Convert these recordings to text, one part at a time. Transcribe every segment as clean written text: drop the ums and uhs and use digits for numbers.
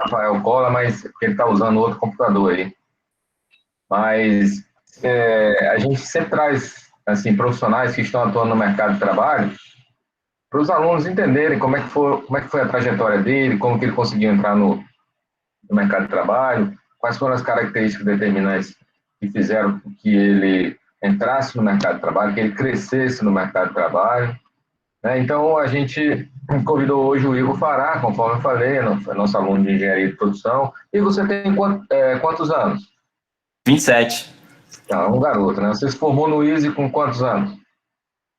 Rafael Cola, mas ele está usando outro computador aí. Mas a gente sempre traz assim, profissionais que estão atuando no mercado de trabalho para os alunos entenderem como é que foi a trajetória dele, como que ele conseguiu entrar no mercado de trabalho, quais foram as características determinantes que fizeram com que ele entrasse no mercado de trabalho, que ele crescesse no mercado de trabalho. Né? Então, a gente convidou hoje o Igor Fará, conforme eu falei, nosso aluno de engenharia de produção. E você tem quantos anos? 27. Ah, um garoto, né? Você se formou no ISE com quantos anos?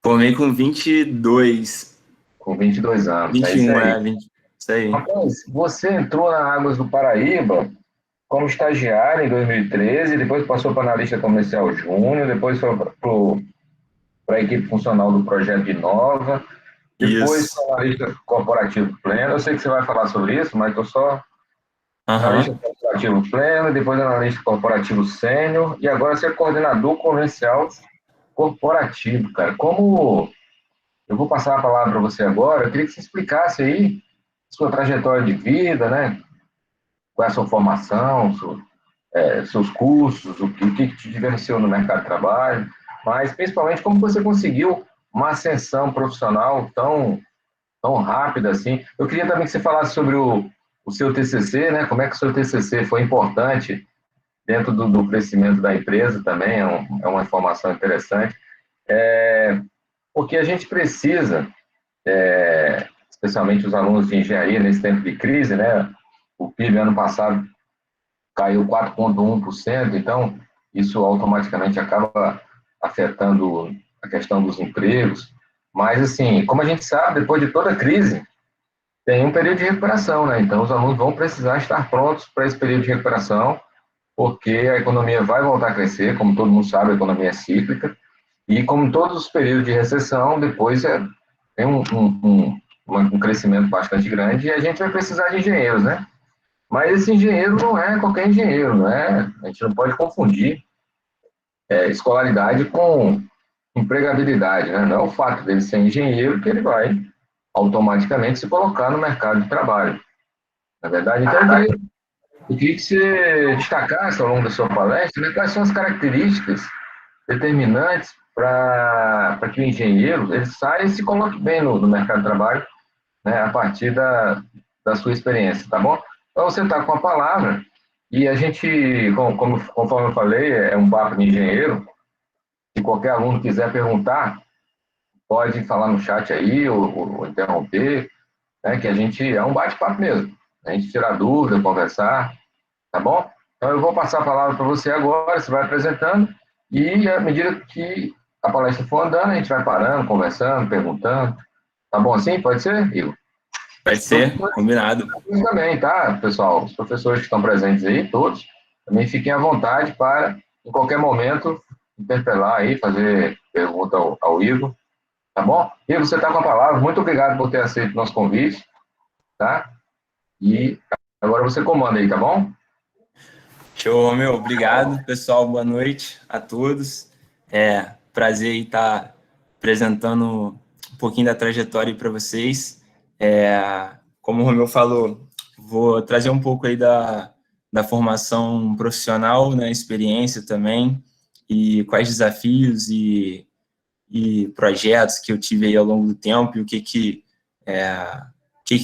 Formei com 22. Com 22 anos, é isso 21, aí. 20. Isso aí. Rapaz, você entrou na Águas do Paraíba como estagiário em 2013, depois passou para analista comercial júnior, depois foi para a equipe funcional do projeto Inova, depois Isso. para analista corporativo pleno. Eu sei que você vai falar sobre isso, mas estou só analista Aham. corporativo pleno, depois analista corporativo sênior, e agora você é coordenador comercial corporativo, cara. Como eu vou passar a palavra para você agora, eu queria que você explicasse aí sua trajetória de vida, né? Qual é a sua formação, seus cursos, o que te diferenciou no mercado de trabalho, mas principalmente como você conseguiu uma ascensão profissional tão rápida assim. Eu queria também que você falasse sobre o seu TCC, né? Como é que o seu TCC foi importante dentro do crescimento da empresa também, é uma informação interessante, porque a gente precisa, especialmente os alunos de engenharia nesse tempo de crise, né? O PIB ano passado caiu 4,1%, então isso automaticamente acaba afetando a questão dos empregos. Mas, assim, como a gente sabe, depois de toda crise, tem um período de recuperação, né? Então, os alunos vão precisar estar prontos para esse período de recuperação, porque a economia vai voltar a crescer, como todo mundo sabe, a economia é cíclica, e como todos os períodos de recessão, depois tem um crescimento bastante grande, e a gente vai precisar de engenheiros, né? Mas esse engenheiro não é qualquer engenheiro, não é? A gente não pode confundir escolaridade com empregabilidade, né? Não é o fato dele ser engenheiro que ele vai automaticamente se colocar no mercado de trabalho. Na verdade, então eu queria que você destacasse ao longo da sua palestra, né, quais são as características determinantes para que o engenheiro ele saia e se coloque bem no mercado de trabalho, né, a partir da sua experiência, tá bom? Então, você está com a palavra e a gente, conforme eu falei, é um papo de engenheiro. Se qualquer aluno quiser perguntar, pode falar no chat aí ou interromper, né, que a gente é um bate-papo mesmo. A gente tirar dúvida, conversar, tá bom? Então, eu vou passar a palavra para você agora, você vai apresentando e, à medida que a palestra for andando, a gente vai parando, conversando, perguntando. Tá bom assim? Pode ser, Igor? Vai ser combinado. Isso também, tá, pessoal? Os professores que estão presentes aí, todos, também fiquem à vontade para, em qualquer momento, interpelar aí, fazer pergunta ao Igor, tá bom? Igor, você está com a palavra. Muito obrigado por ter aceito o nosso convite, tá? E agora você comanda aí, tá bom? Show, meu. Obrigado, pessoal. Boa noite a todos. Prazer em estar apresentando um pouquinho da trajetória para vocês. Como o Romeu falou, vou trazer um pouco aí da formação profissional, né, experiência também, e quais desafios e projetos que eu tive aí ao longo do tempo e o que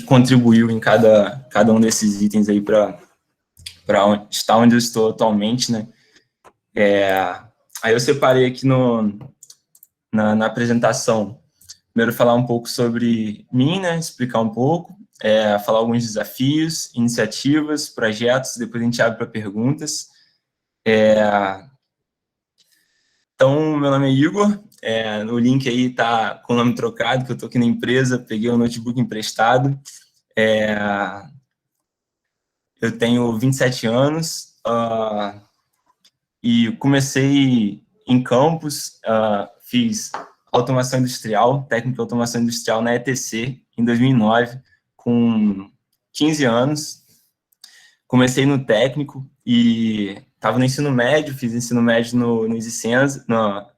contribuiu em cada um desses itens aí para estar onde eu estou atualmente, né? Aí eu separei aqui na apresentação, primeiro falar um pouco sobre mim, né? Explicar um pouco, falar alguns desafios, iniciativas, projetos, depois a gente abre para perguntas. Então, meu nome é Igor, no link aí tá com o nome trocado, que eu tô aqui na empresa, peguei o notebook emprestado. Eu tenho 27 anos, e comecei em campus, fiz automação industrial, técnica de automação industrial na ETC, em 2009, com 15 anos. Comecei no técnico e estava no ensino médio, fiz ensino médio no Senza,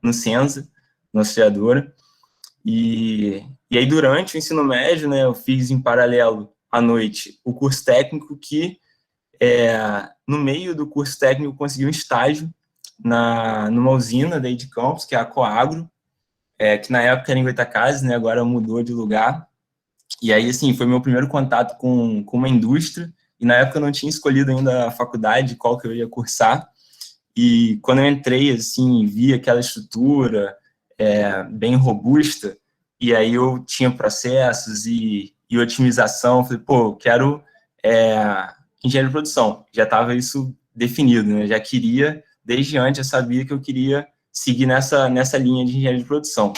no Senza, na Auxiliadora. E aí, durante o ensino médio, né, eu fiz em paralelo à noite o curso técnico que, no meio do curso técnico, eu consegui um estágio numa usina daí de Campos, que é a Coagro, que na época era em Goytacazes, né, agora mudou de lugar. E aí, assim, foi meu primeiro contato com uma indústria, e na época eu não tinha escolhido ainda a faculdade, qual que eu ia cursar, e quando eu entrei, assim, vi aquela estrutura bem robusta, e aí eu tinha processos e otimização, falei, pô, eu quero engenharia de produção, já estava isso definido, né, já queria, desde antes eu sabia que eu queria seguir nessa linha de engenharia de produção.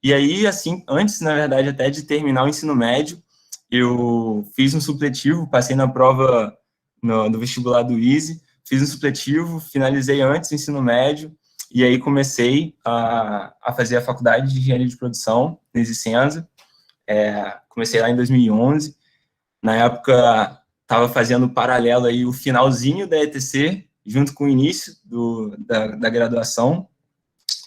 E aí, assim, antes, na verdade, até de terminar o ensino médio, eu fiz um supletivo, passei na prova do vestibular do ISE, fiz um supletivo, finalizei antes do ensino médio, e aí comecei a fazer a faculdade de engenharia de produção, na Isicenza. Comecei lá em 2011, na época estava fazendo paralelo aí o finalzinho da ETC, junto com o início da graduação,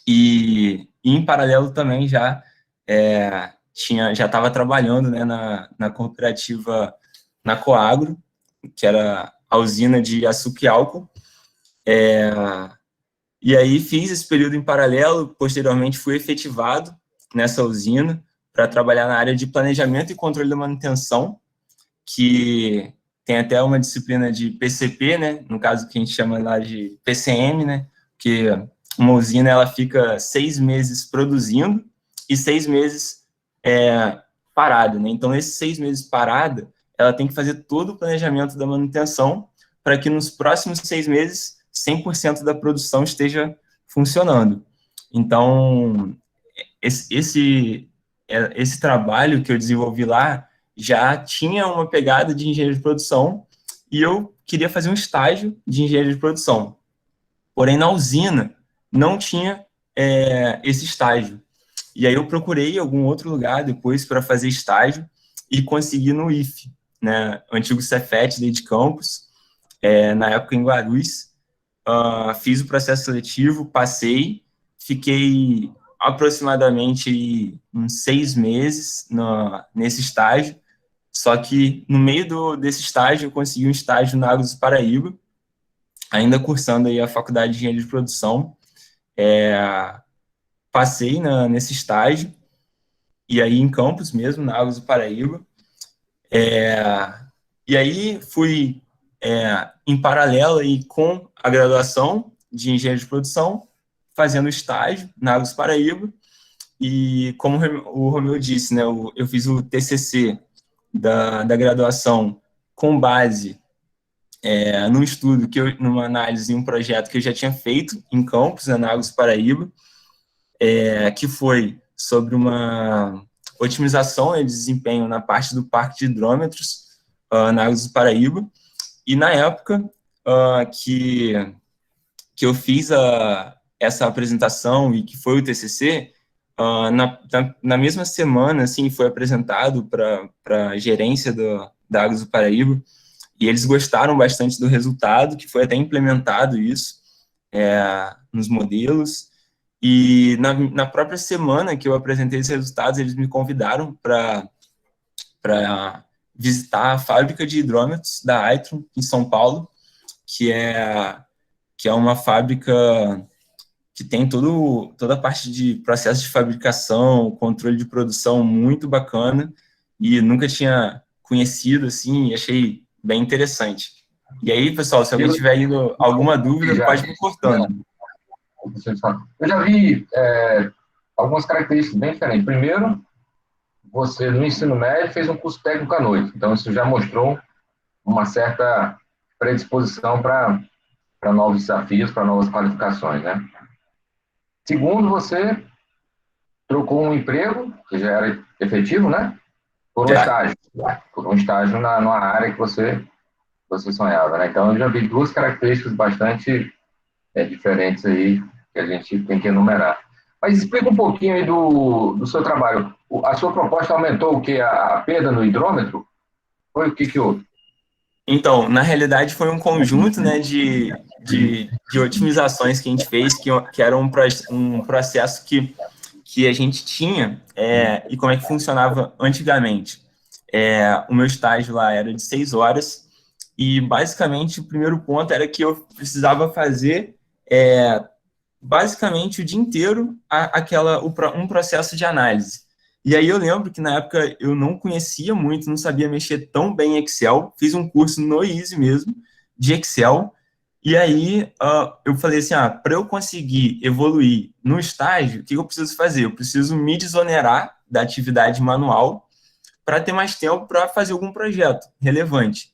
e em paralelo também já estava trabalhando, né, na cooperativa, na Coagro, que era a usina de açúcar e álcool. E aí fiz esse período em paralelo, posteriormente fui efetivado nessa usina para trabalhar na área de planejamento e controle da manutenção, que tem até uma disciplina de PCP, né, no caso que a gente chama lá de PCM, né, que uma usina ela fica 6 meses produzindo e 6 meses parada, né? Então, esses 6 meses parada, ela tem que fazer todo o planejamento da manutenção para que nos próximos 6 meses 100% da produção esteja funcionando. Então, esse trabalho que eu desenvolvi lá já tinha uma pegada de engenharia de produção e eu queria fazer um estágio de engenharia de produção. Porém, na usina, não tinha esse estágio. E aí eu procurei algum outro lugar depois para fazer estágio e consegui no IFE, né, o antigo Cefet de Campos, na época em Guarulhos. Fiz o processo seletivo, passei, fiquei aproximadamente uns 6 meses nesse estágio, só que no meio desse estágio eu consegui um estágio na Águas do Paraíba, ainda cursando aí a faculdade de engenharia de produção. Passei nesse estágio, e aí em Campos mesmo, na Águas do Paraíba. E aí fui em paralelo aí com a graduação de engenharia de produção, fazendo estágio na Águas do Paraíba, e como o Romeu disse, né, eu fiz o TCC da graduação com base num estudo, numa análise, um projeto que eu já tinha feito em Campos, na Águas do Paraíba, que foi sobre uma otimização de desempenho na parte do parque de hidrômetros na Águas do Paraíba. E na época que eu fiz essa apresentação e que foi o TCC, na mesma semana, assim, foi apresentado para a gerência da Águas do Paraíba, e eles gostaram bastante do resultado, que foi até implementado isso nos modelos. E na própria semana que eu apresentei esses resultados, eles me convidaram para visitar a fábrica de hidrômetros da Aitron, em São Paulo, que é uma fábrica que tem toda a parte de processo de fabricação, controle de produção muito bacana, e nunca tinha conhecido, assim, e achei bem interessante. E aí, pessoal, se alguém tiver aí alguma dúvida, pode me cortando. Eu já vi algumas características bem diferentes. Primeiro, você, no ensino médio, fez um curso técnico à noite. Então, isso já mostrou uma certa predisposição para novos desafios, para novas qualificações, né? Segundo, você trocou um emprego, que já era efetivo, né? Por um estágio. Por um estágio numa área que você sonhava, né? Então, eu já vi duas características bastante diferentes aí que a gente tem que enumerar. Mas explica um pouquinho aí do seu trabalho. A sua proposta aumentou o quê? A perda no hidrômetro? Foi o que houve? Então, na realidade, foi um conjunto, né, de otimizações que a gente fez, que era um processo que que a gente tinha e como é que funcionava antigamente. O meu estágio lá era de 6 horas e, basicamente, o primeiro ponto era que eu precisava fazer, basicamente, o dia inteiro um processo de análise. E aí eu lembro que, na época, eu não conhecia muito, não sabia mexer tão bem em Excel, fiz um curso no Easy mesmo, de Excel, e aí eu falei assim, para eu conseguir evoluir no estágio, o que eu preciso fazer? Eu preciso me desonerar da atividade manual para ter mais tempo para fazer algum projeto relevante.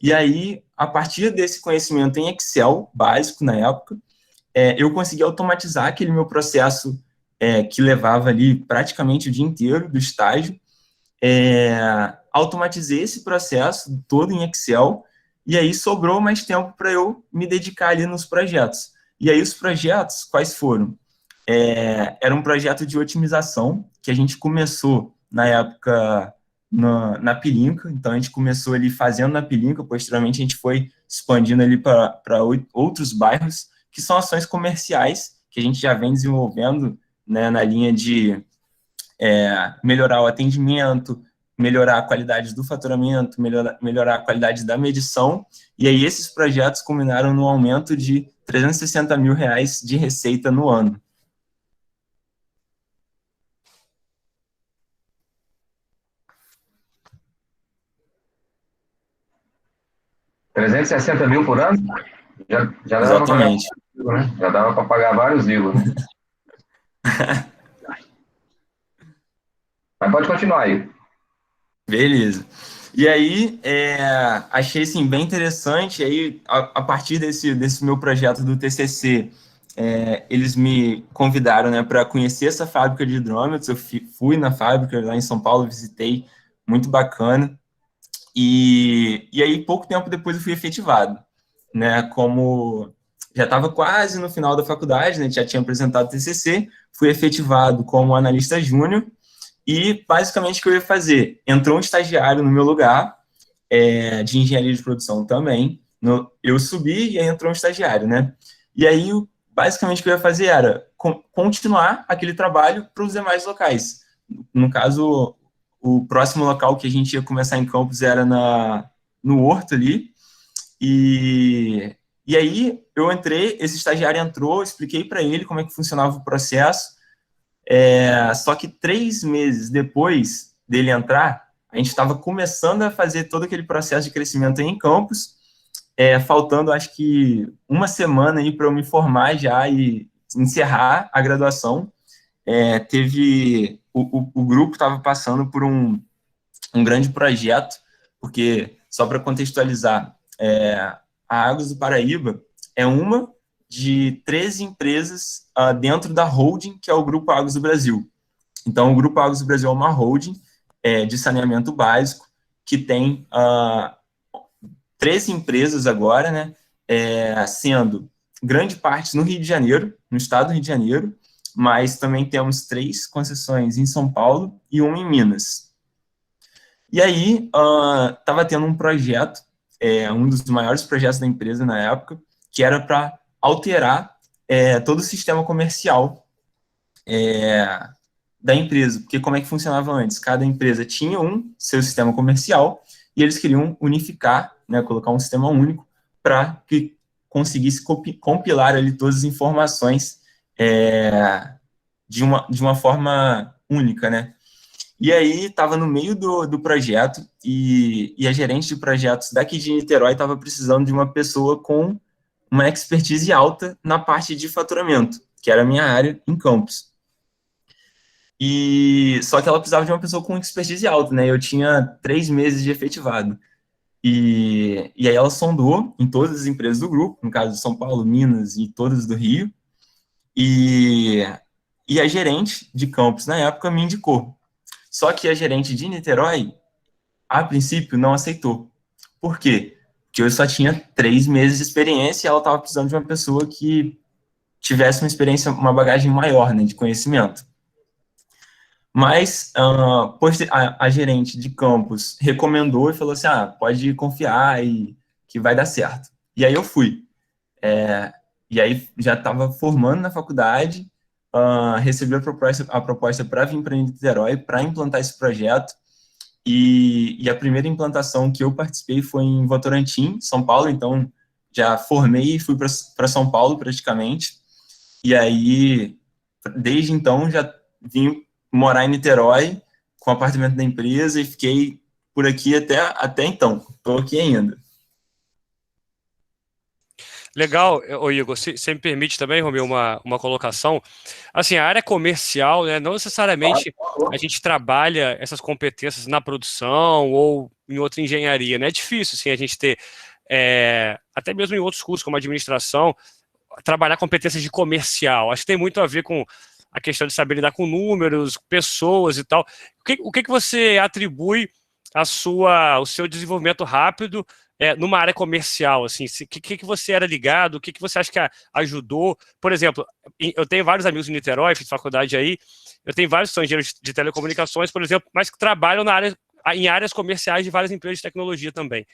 E aí, a partir desse conhecimento em Excel, básico na época, eu consegui automatizar aquele meu processo que levava ali praticamente o dia inteiro do estágio, automatizei esse processo todo em Excel, e aí sobrou mais tempo para eu me dedicar ali nos projetos. E aí os projetos, quais foram? Era um projeto de otimização, que a gente começou na época na Pilinca, então a gente começou ali fazendo na Pilinca, posteriormente a gente foi expandindo ali para outros bairros, que são ações comerciais, que a gente já vem desenvolvendo, né, na linha de melhorar o atendimento, melhorar a qualidade do faturamento, melhorar a qualidade da medição, e aí esses projetos culminaram no aumento de R$360 mil de receita no ano. R$360 mil por ano? Já dava para pagar, Exatamente. né? Já dava para pagar vários IVA, né? Mas pode continuar aí. Beleza. E aí, achei assim, bem interessante. Aí, a partir desse meu projeto do TCC, eles me convidaram, né, para conhecer essa fábrica de hidrômetros. Eu fui na fábrica lá em São Paulo, visitei, muito bacana. E aí, pouco tempo depois, eu fui efetivado, né? Como já estava quase no final da faculdade, né? Já tinha apresentado o TCC, fui efetivado como analista júnior. E, basicamente, o que eu ia fazer? Entrou um estagiário no meu lugar, de engenharia de produção também. Eu subi e aí entrou um estagiário, né? E aí, basicamente, o que eu ia fazer era continuar aquele trabalho para os demais locais. No caso, o próximo local que a gente ia começar em Campos era no Horto ali. E aí, eu entrei, esse estagiário entrou, expliquei para ele como é que funcionava o processo. Só que 3 meses depois dele entrar, a gente estava começando a fazer todo aquele processo de crescimento em Campos, faltando acho que uma semana aí para eu me formar já e encerrar a graduação. Teve o grupo estava passando por um grande projeto, porque, só para contextualizar, a Águas do Paraíba é uma de 13 empresas dentro da holding, que é o Grupo Águas do Brasil. Então, o Grupo Águas do Brasil é uma holding de saneamento básico, que tem 13 empresas agora, né, sendo grande parte no Rio de Janeiro, no estado do Rio de Janeiro, mas também temos 3 concessões em São Paulo e uma em Minas. E aí, estava tendo um projeto, um dos maiores projetos da empresa na época, que era para alterar todo o sistema comercial da empresa. Porque como é que funcionava antes? Cada empresa tinha seu sistema comercial e eles queriam unificar, né, colocar um sistema único para que conseguisse compilar ali todas as informações de uma forma única, né? E aí, estava no meio do projeto e a gerente de projetos daqui de Niterói estava precisando de uma pessoa com uma expertise alta na parte de faturamento, que era a minha área em Campos. E só que ela precisava de uma pessoa com expertise alta, né? Eu tinha 3 meses de efetivado. E aí ela sondou em todas as empresas do grupo, no caso de São Paulo, Minas e todas do Rio, e a gerente de Campos, na época, me indicou. Só que a gerente de Niterói, a princípio, não aceitou. Por quê? Porque eu só tinha 3 meses de experiência e ela estava precisando de uma pessoa que tivesse uma experiência, uma bagagem maior, né, de conhecimento. Mas a gerente de campus recomendou e falou assim, pode confiar e que vai dar certo. E aí eu fui. E aí já estava formando na faculdade, recebi a proposta para vir para Niterói, para implantar esse projeto, e a primeira implantação que eu participei foi em Votorantim, São Paulo, então já formei e fui para São Paulo praticamente, e aí, desde então, já vim morar em Niterói, com o apartamento da empresa, e fiquei por aqui até então, estou aqui ainda. Legal, ô Igor, se me permite também, Romeu, uma colocação. Assim, a área comercial, né, não necessariamente a gente trabalha essas competências na produção ou em outra engenharia, né? É difícil, assim, a gente ter, até mesmo em outros cursos, como administração, trabalhar competências de comercial. Acho que tem muito a ver com a questão de saber lidar com números, pessoas e tal. O que você atribui o seu desenvolvimento rápido numa área comercial, assim, o que você era ligado, o que você acha que ajudou? Por exemplo, eu tenho vários amigos em Niterói, fiz faculdade aí, eu tenho vários engenheiros de telecomunicações, por exemplo, mas que trabalham em áreas comerciais de várias empresas de tecnologia também.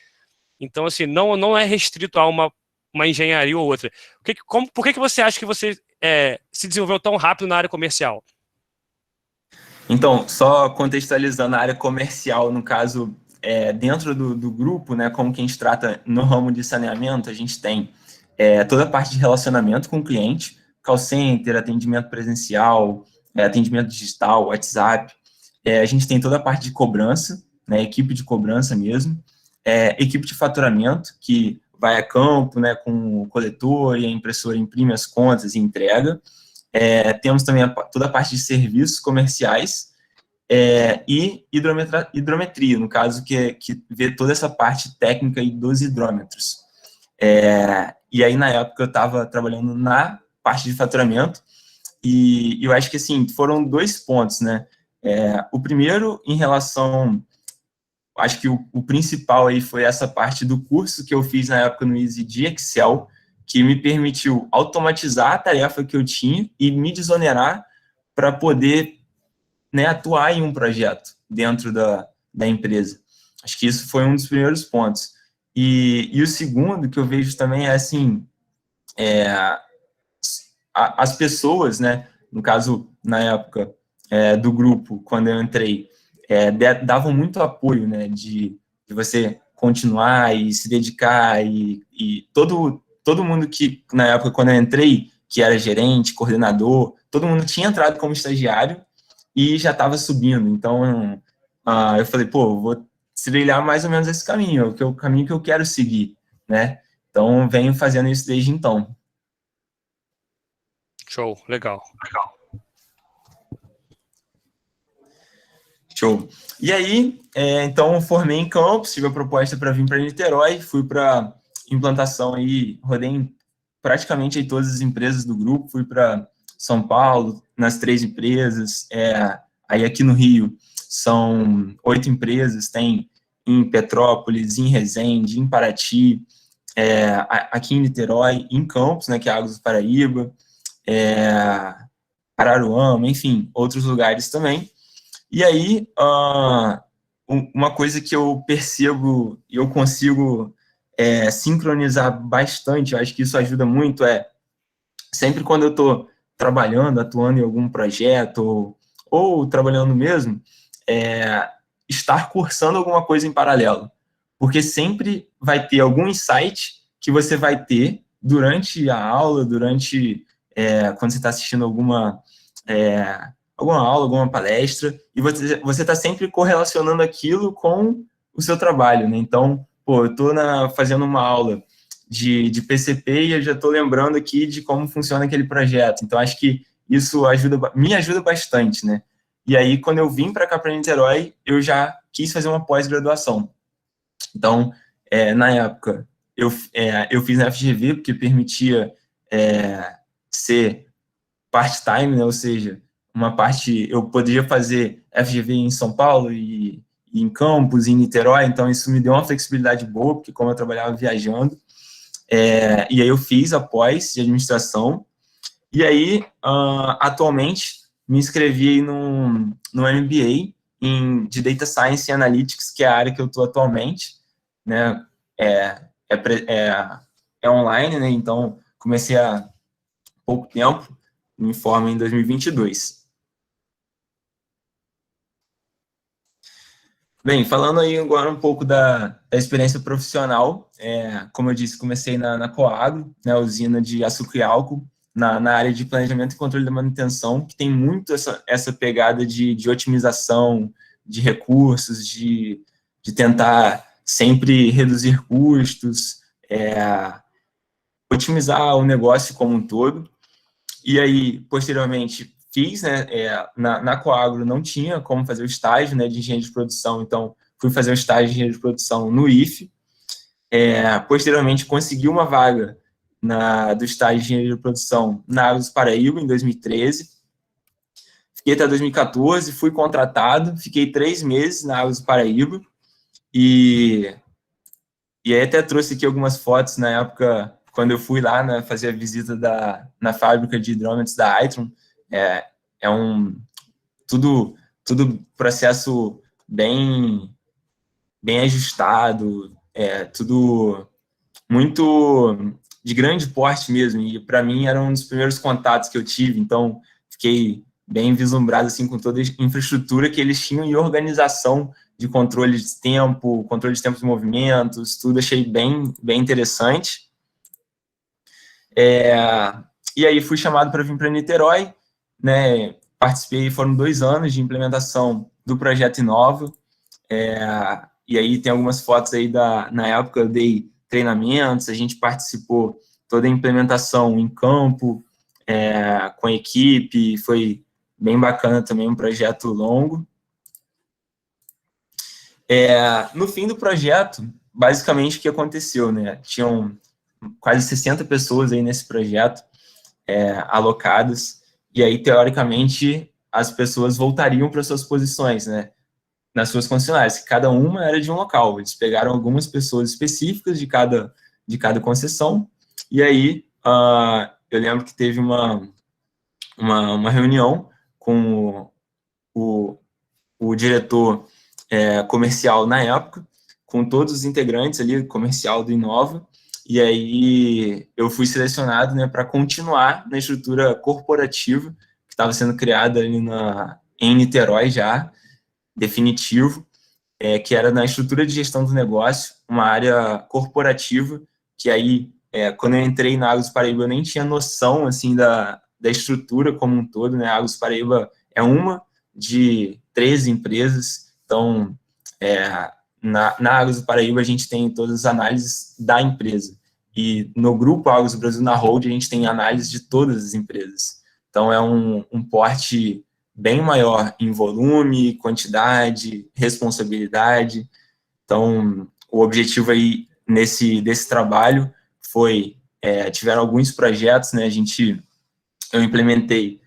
Então, assim, não é restrito a uma engenharia ou outra. Por que você acha que você se desenvolveu tão rápido na área comercial? Então, só contextualizando a área comercial, no caso, dentro do grupo, né, como que a gente trata no ramo de saneamento, a gente tem toda a parte de relacionamento com o cliente, call center, atendimento presencial, atendimento digital, WhatsApp. A gente tem toda a parte de cobrança, né, equipe de cobrança mesmo, equipe de faturamento, que vai a campo, né, com o coletor e a impressora imprime as contas e entrega. Temos também toda a parte de serviços comerciais e hidrometria, no caso, que vê toda essa parte técnica dos hidrômetros. E aí, na época, eu estava trabalhando na parte de faturamento e eu acho que, assim, foram 2 pontos, né? O primeiro, em relação... Acho que o principal aí foi essa parte do curso que eu fiz na época no Easy de Excel, que me permitiu automatizar a tarefa que eu tinha e me desonerar para poder, né, atuar em um projeto dentro da empresa. Acho que isso foi um dos primeiros pontos. E o segundo que eu vejo também é, assim, as pessoas, né, no caso, na época do grupo, quando eu entrei, davam muito apoio, né, de você continuar e se dedicar, e todo mundo que, na época, quando eu entrei, que era gerente, coordenador, todo mundo tinha entrado como estagiário e já estava subindo. Então, eu falei, pô, vou trilhar mais ou menos esse caminho, que é o caminho que eu quero seguir, né? Então, venho fazendo isso desde então. Show, legal. Show. E aí, então, formei em Campos, tive a proposta para vir para Niterói, fui para implantação aí, rodei em praticamente aí todas as empresas do grupo, fui para São Paulo, nas 3 empresas, aí aqui no Rio são 8 empresas, tem em Petrópolis, em Resende, em Paraty, aqui em Niterói, em Campos, né, que é Águas do Paraíba, Araruama, enfim, outros lugares também. E aí, uma coisa que eu percebo e eu consigo sincronizar bastante, eu acho que isso ajuda muito, sempre quando eu estou trabalhando, atuando em algum projeto, ou trabalhando mesmo, estar cursando alguma coisa em paralelo. Porque sempre vai ter algum insight que você vai ter durante a aula, quando você está assistindo alguma aula, alguma palestra, e você está sempre correlacionando aquilo com o seu trabalho, né? Então, pô, eu estou fazendo uma aula de PCP e eu já estou lembrando aqui de como funciona aquele projeto. Então, acho que isso me ajuda bastante, né? E aí, quando eu vim para cá, para Niterói, eu já quis fazer uma pós-graduação. Então, na época, eu fiz na FGV, porque permitia ser part-time, né? Ou seja, uma parte, eu poderia fazer FGV em São Paulo e em Campos, em Niterói, então isso me deu uma flexibilidade boa, porque como eu trabalhava viajando, e aí eu fiz a pós de administração, e aí, atualmente, me inscrevi no MBA de Data Science e Analytics, que é a área que eu estou atualmente, né? É online, né? Então, comecei há pouco tempo, me formo em 2022. Bem, falando aí agora um pouco da experiência profissional, como eu disse, comecei na Coagro, né, usina de açúcar e álcool, na área de planejamento e controle da manutenção, que tem muito essa pegada de otimização de recursos, de tentar sempre reduzir custos, otimizar o negócio como um todo. E aí, posteriormente, fiz, né, na Coagro não tinha como fazer o estágio, né, de engenharia de produção, então fui fazer o estágio de engenharia de produção no IFE. Posteriormente, consegui uma vaga do estágio de engenharia de produção na Águas do Paraíba, em 2013. Fiquei até 2014, fui contratado, fiquei 3 meses na Águas do Paraíba, e aí até trouxe aqui algumas fotos na época, quando eu fui lá, né, fazer a visita na fábrica de hidrômetros da Itron. Tudo processo bem ajustado, tudo muito de grande porte mesmo, e para mim era um dos primeiros contatos que eu tive, então fiquei bem vislumbrado assim, com toda a infraestrutura que eles tinham e organização de controle de tempo de movimentos, tudo achei bem interessante. E aí fui chamado para vir para Niterói, né, participei, foram 2 anos de implementação do projeto Inova, e aí tem algumas fotos aí na época eu dei treinamentos, a gente participou toda a implementação em campo, com a equipe, foi bem bacana também, um projeto longo. No fim do projeto, basicamente o que aconteceu, né? Tinham quase 60 pessoas aí nesse projeto alocadas, e aí, teoricamente, as pessoas voltariam para suas posições, né? Nas suas concessionárias, que cada uma era de um local. Eles pegaram algumas pessoas específicas de cada concessão, e aí eu lembro que teve uma reunião com o diretor comercial na época, com todos os integrantes ali, comercial do Inova, e aí eu fui selecionado, né, para continuar na estrutura corporativa que estava sendo criada ali em Niterói já, definitivo, que era na estrutura de gestão do negócio, uma área corporativa, que aí, quando eu entrei na Águas do Paraíba, eu nem tinha noção, assim, da estrutura como um todo, né? A Águas do Paraíba é uma de 13 empresas, então, na Águas do Paraíba, a gente tem todas as análises da empresa, e no grupo Águas do Brasil, na Hold, a gente tem análise de todas as empresas. Então, é um porte bem maior em volume, quantidade, responsabilidade. Então, o objetivo aí desse trabalho foi, tiveram alguns projetos, né, eu implementei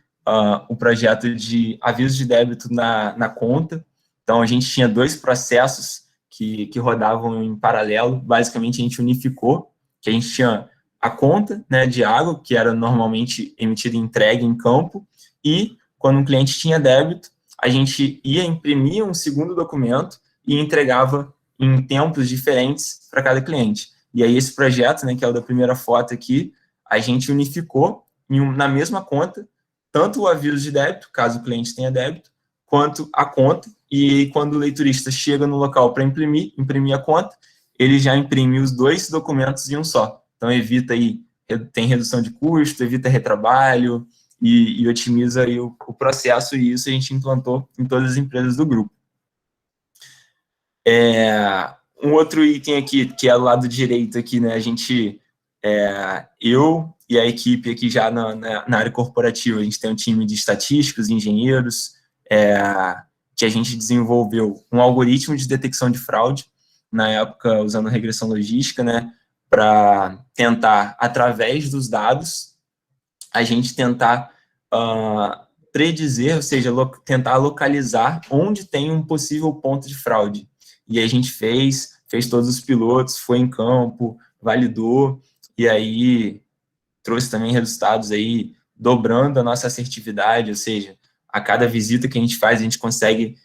o projeto de aviso de débito na conta. Então, a gente tinha 2 processos que rodavam em paralelo, basicamente a gente unificou, que a gente tinha a conta, né, de água, que era normalmente emitida e entregue em campo, e quando um cliente tinha débito, a gente ia imprimir um segundo documento e entregava em tempos diferentes para cada cliente. E aí esse projeto, né, que é o da primeira foto aqui, a gente unificou na mesma conta, tanto o aviso de débito, caso o cliente tenha débito, quanto a conta, e quando o leiturista chega no local para imprimir a conta, ele já imprime os 2 documentos em um só. Então evita aí, tem redução de custo, evita retrabalho, e otimiza aí o processo, e isso a gente implantou em todas as empresas do grupo. Um outro item aqui, que é do lado direito aqui, né, eu e a equipe aqui já na área corporativa, a gente tem um time de estatísticos, engenheiros, que a gente desenvolveu um algoritmo de detecção de fraude, na época usando regressão logística, né, para tentar, através dos dados, a gente tentar predizer, ou seja, tentar localizar onde tem um possível ponto de fraude. E aí a gente fez todos os pilotos, foi em campo, validou, e aí trouxe também resultados aí dobrando a nossa assertividade, ou seja, a cada visita que a gente faz, a gente consegue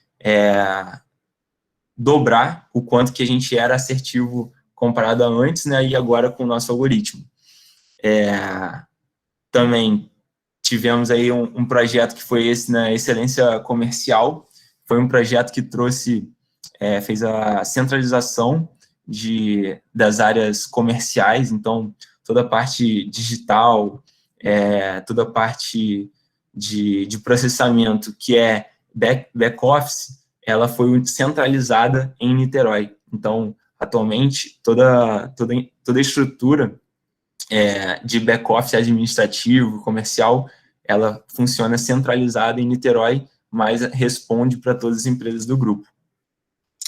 dobrar o quanto que a gente era assertivo comparado a antes, né, e agora com o nosso algoritmo. Também tivemos aí um projeto que foi esse, na excelência comercial. Foi um projeto que trouxe, fez a centralização das áreas comerciais, então toda a parte digital, toda a parte de processamento, que é back-office, ela foi centralizada em Niterói. Então, atualmente, toda a estrutura de back-office administrativo, comercial, ela funciona centralizada em Niterói, mas responde para todas as empresas do grupo.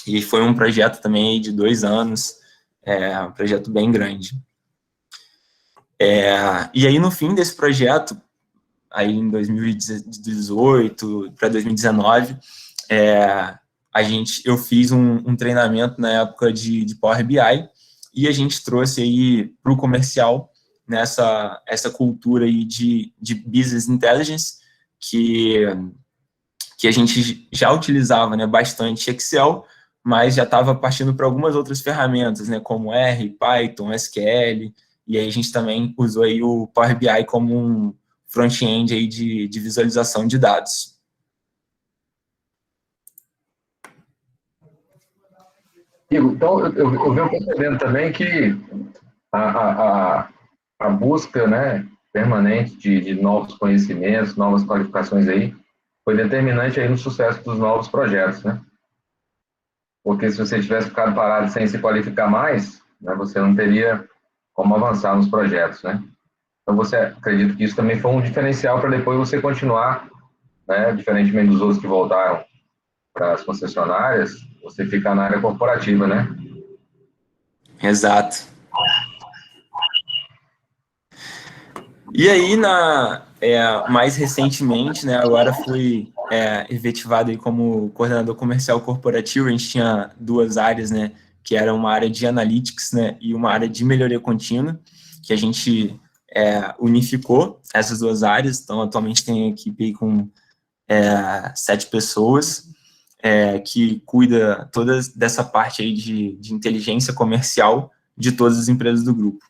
E foi um projeto também de 2 anos, um projeto bem grande. E aí, no fim desse projeto, aí em 2018 para 2019, eu fiz um treinamento na época de Power BI, e a gente trouxe aí para o comercial essa cultura aí de Business Intelligence, que a gente já utilizava, né, bastante Excel, mas já estava partindo para algumas outras ferramentas, né, como R, Python, SQL, e aí a gente também usou aí o Power BI como um front-end aí de visualização de dados. Igor, então, eu venho percebendo também que a busca, né, permanente de novos conhecimentos, novas qualificações aí, foi determinante aí no sucesso dos novos projetos, né? Porque se você tivesse ficado parado sem se qualificar mais, né, você não teria como avançar nos projetos, né? Então, você acredita que isso também foi um diferencial para depois você continuar, né, diferentemente dos outros que voltaram para as concessionárias, você ficar na área corporativa, né? Exato. E aí, mais recentemente, né, agora fui efetivado aí como coordenador comercial corporativo. A gente tinha 2 áreas, né, que era uma área de analytics, né, e uma área de melhoria contínua, que a gente unificou essas 2 áreas. Então, atualmente tem a equipe aí com 7 pessoas, que cuida toda dessa parte aí de inteligência comercial de todas as empresas do grupo.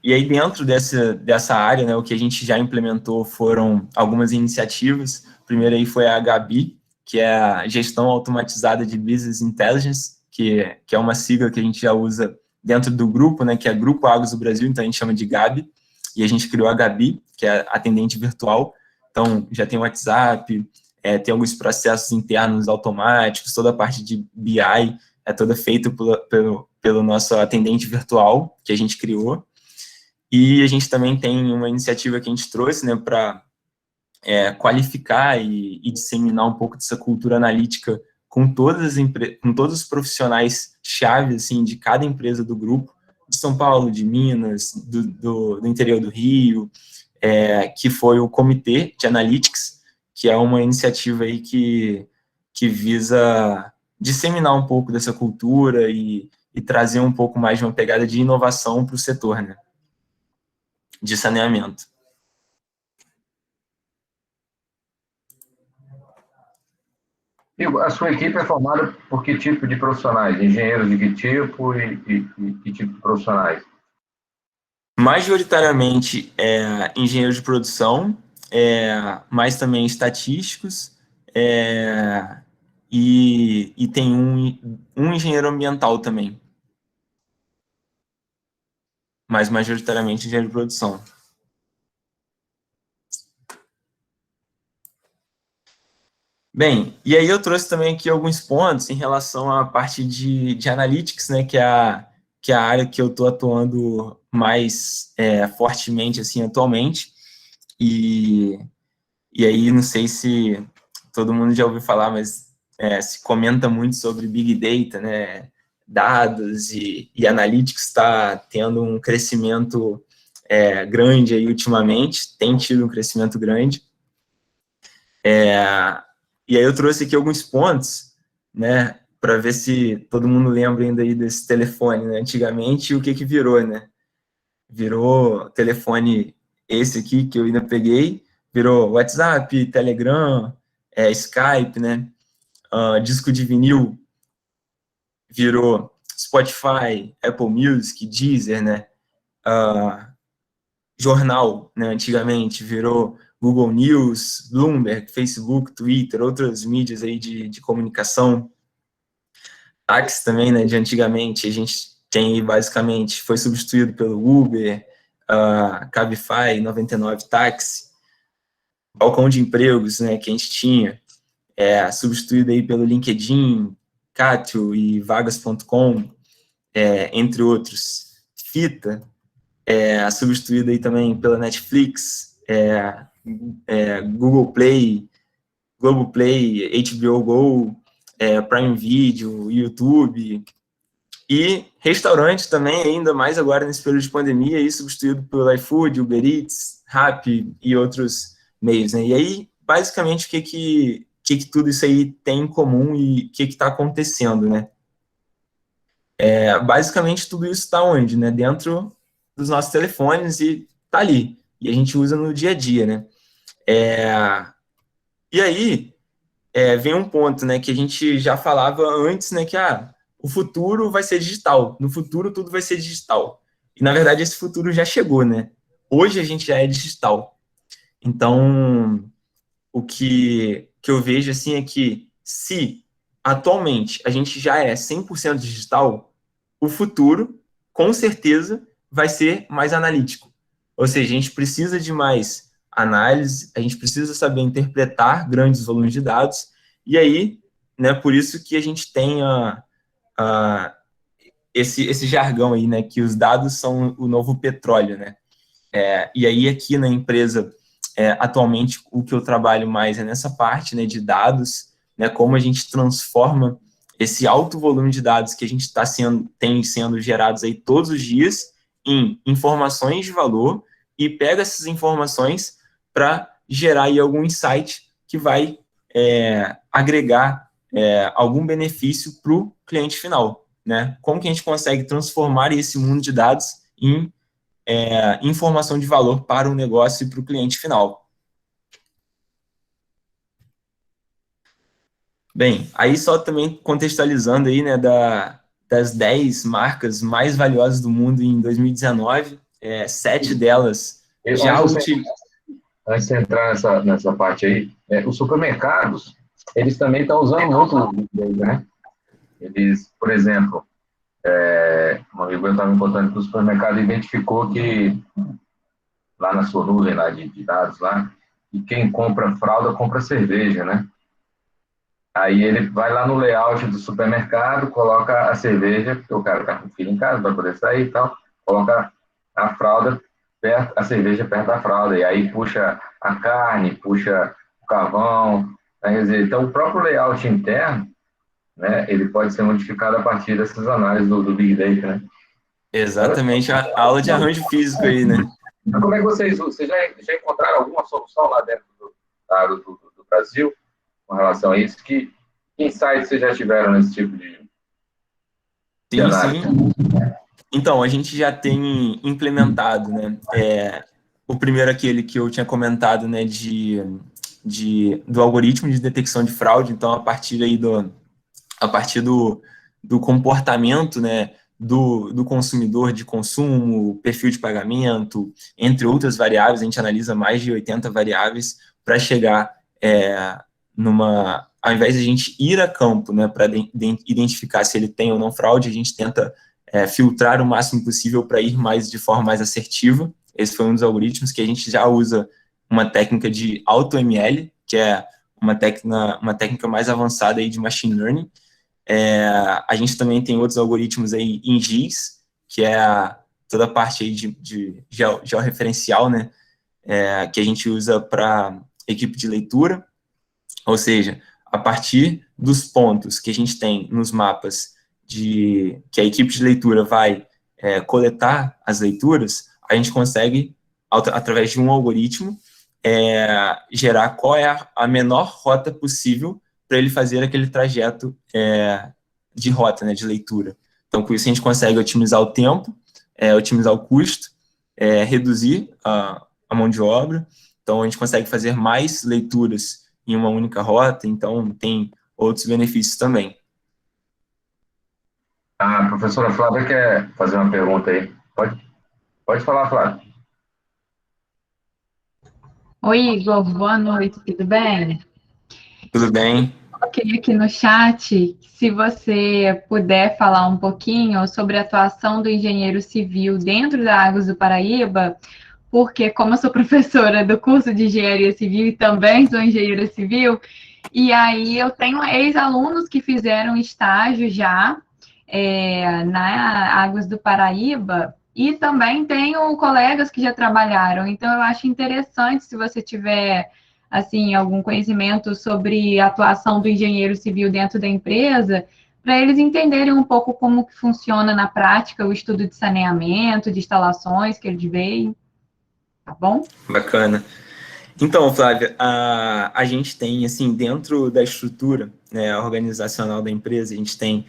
E aí, dentro dessa área, né, o que a gente já implementou foram algumas iniciativas. Primeiro aí foi a Gabi, que é a Gestão Automatizada de Business Intelligence, que é uma sigla que a gente já usa dentro do grupo, né, que é Grupo Agros do Brasil, então a gente chama de Gabi, e a gente criou a Gabi, que é atendente virtual. Então, já tem o WhatsApp, tem alguns processos internos automáticos, toda a parte de BI é toda feita pelo nosso atendente virtual, que a gente criou. E a gente também tem uma iniciativa que a gente trouxe, né, para qualificar e disseminar um pouco dessa cultura analítica com todos os profissionais chave, assim, de cada empresa do grupo, de São Paulo, de Minas, do interior do Rio, que foi o Comitê de Analytics, que é uma iniciativa aí que visa disseminar um pouco dessa cultura e trazer um pouco mais de uma pegada de inovação para o setor, né, de saneamento. E a sua equipe é formada por que tipo de profissionais? Engenheiros de que tipo e que tipo de profissionais? Majoritariamente engenheiros de produção, mas também estatísticos, e tem um engenheiro ambiental também, mas majoritariamente engenheiro de produção. Bem, e aí eu trouxe também aqui alguns pontos em relação à parte de analytics, né, que é a área que eu estou atuando mais fortemente, assim, atualmente, e aí não sei se todo mundo já ouviu falar, mas se comenta muito sobre Big Data, né, dados e analytics está tendo um crescimento grande aí ultimamente, tem tido um crescimento grande. E aí eu trouxe aqui alguns pontos, né, para ver se todo mundo lembra ainda aí desse telefone, né, antigamente, o que virou, né? Virou telefone esse aqui, que eu ainda peguei, virou WhatsApp, Telegram, Skype, né, disco de vinil, virou Spotify, Apple Music, Deezer, né, jornal, né, antigamente, virou Google News, Bloomberg, Facebook, Twitter, outras mídias aí de comunicação. Táxi também, né, de antigamente, a gente tem basicamente, foi substituído pelo Uber, Cabify, 99 Táxi, balcão de empregos, né, que a gente tinha, substituído aí pelo LinkedIn, Catio e Vagas.com, entre outros. Fita, substituído aí também pela Netflix, Google Play, Globoplay, HBO Go, Prime Video, YouTube, e restaurante também, ainda mais agora nesse período de pandemia, aí substituído pelo iFood, Uber Eats, Rappi e outros meios, né? E aí, basicamente, o que tudo isso aí tem em comum e o que está acontecendo, né? Basicamente, tudo isso está onde, né? Dentro dos nossos telefones e tá ali. E a gente usa no dia a dia, né? E aí, vem um ponto, né? Que a gente já falava antes, né? Que o futuro vai ser digital. No futuro, tudo vai ser digital. E, na verdade, esse futuro já chegou, né? Hoje a gente já é digital. Então, o que eu vejo, assim, é que se atualmente a gente já é 100% digital, o futuro, com certeza, vai ser mais analítico. Ou seja, a gente precisa de mais análise, a gente precisa saber interpretar grandes volumes de dados, e aí, né, por isso que a gente tem esse jargão aí, né, que os dados são o novo petróleo, né? E aí, aqui na empresa, atualmente, o que eu trabalho mais é nessa parte, né, de dados, né, como a gente transforma esse alto volume de dados que a gente tem sendo gerados aí todos os dias em informações de valor e pega essas informações para gerar aí algum insight que vai agregar algum benefício para o cliente final, né? Como que a gente consegue transformar esse mundo de dados em informação de valor para o negócio e para o cliente final. Bem, aí só também contextualizando aí, né, das 10 marcas mais valiosas do mundo em 2019, 7 delas já utilizam. Antes de entrar nessa parte aí, os supermercados, eles também estão usando muito o Big Data, né? Eles, por exemplo, um amigo meu estava me contando que o supermercado identificou que lá na sua nuvem lá de dados lá, e quem compra fralda compra cerveja, né? Aí ele vai lá no layout do supermercado, coloca a cerveja, porque o cara está com o filho em casa, vai poder sair e tal, coloca a fralda perto, a cerveja perto da fralda, e aí puxa a carne, puxa o carvão, né? Quer dizer, então o próprio layout interno, né, ele pode ser modificado a partir dessas análises do Big Data, né? Exatamente, a aula de arranjo físico aí, né? Como é que vocês já encontraram alguma solução lá dentro do Brasil com relação a isso? Que insights vocês já tiveram nesse tipo de análise? Sim. Então, a gente já tem implementado, né? O primeiro, aquele que eu tinha comentado, né, do algoritmo de detecção de fraude. Então, a partir aí do comportamento, né, do consumidor de consumo, perfil de pagamento, entre outras variáveis, a gente analisa mais de 80 variáveis para chegar ao invés de a gente ir a campo, né, para identificar se ele tem ou não fraude, a gente tenta filtrar o máximo possível para ir de forma mais assertiva. Esse foi um dos algoritmos que a gente já usa uma técnica de AutoML, que é uma técnica mais avançada aí de machine learning. A gente também tem outros algoritmos aí em GIS, que é toda a parte aí de georreferencial, né, que a gente usa para equipe de leitura, ou seja, a partir dos pontos que a gente tem nos mapas que a equipe de leitura vai coletar as leituras, a gente consegue, através de um algoritmo, gerar qual é a menor rota possível para ele fazer aquele trajeto de rota, né, de leitura. Então, com isso, a gente consegue otimizar o tempo, otimizar o custo, reduzir a mão de obra. Então, a gente consegue fazer mais leituras em uma única rota, então tem outros benefícios também. A professora Flávia quer fazer uma pergunta aí. Pode? Pode falar, Flávio. Oi, Igor, boa noite, tudo bem? Tudo bem? Coloquei aqui no chat, se você puder falar um pouquinho sobre a atuação do engenheiro civil dentro da Águas do Paraíba, porque como eu sou professora do curso de engenharia civil e também sou engenheira civil, e aí eu tenho ex-alunos que fizeram estágio já na Águas do Paraíba e também tenho colegas que já trabalharam. Então eu acho interessante se você tiver assim algum conhecimento sobre a atuação do engenheiro civil dentro da empresa, para eles entenderem um pouco como que funciona na prática o estudo de saneamento, de instalações que eles veem, tá bom? Bacana. Então, Flávia, a gente tem, assim, dentro da estrutura, né, organizacional da empresa, a gente tem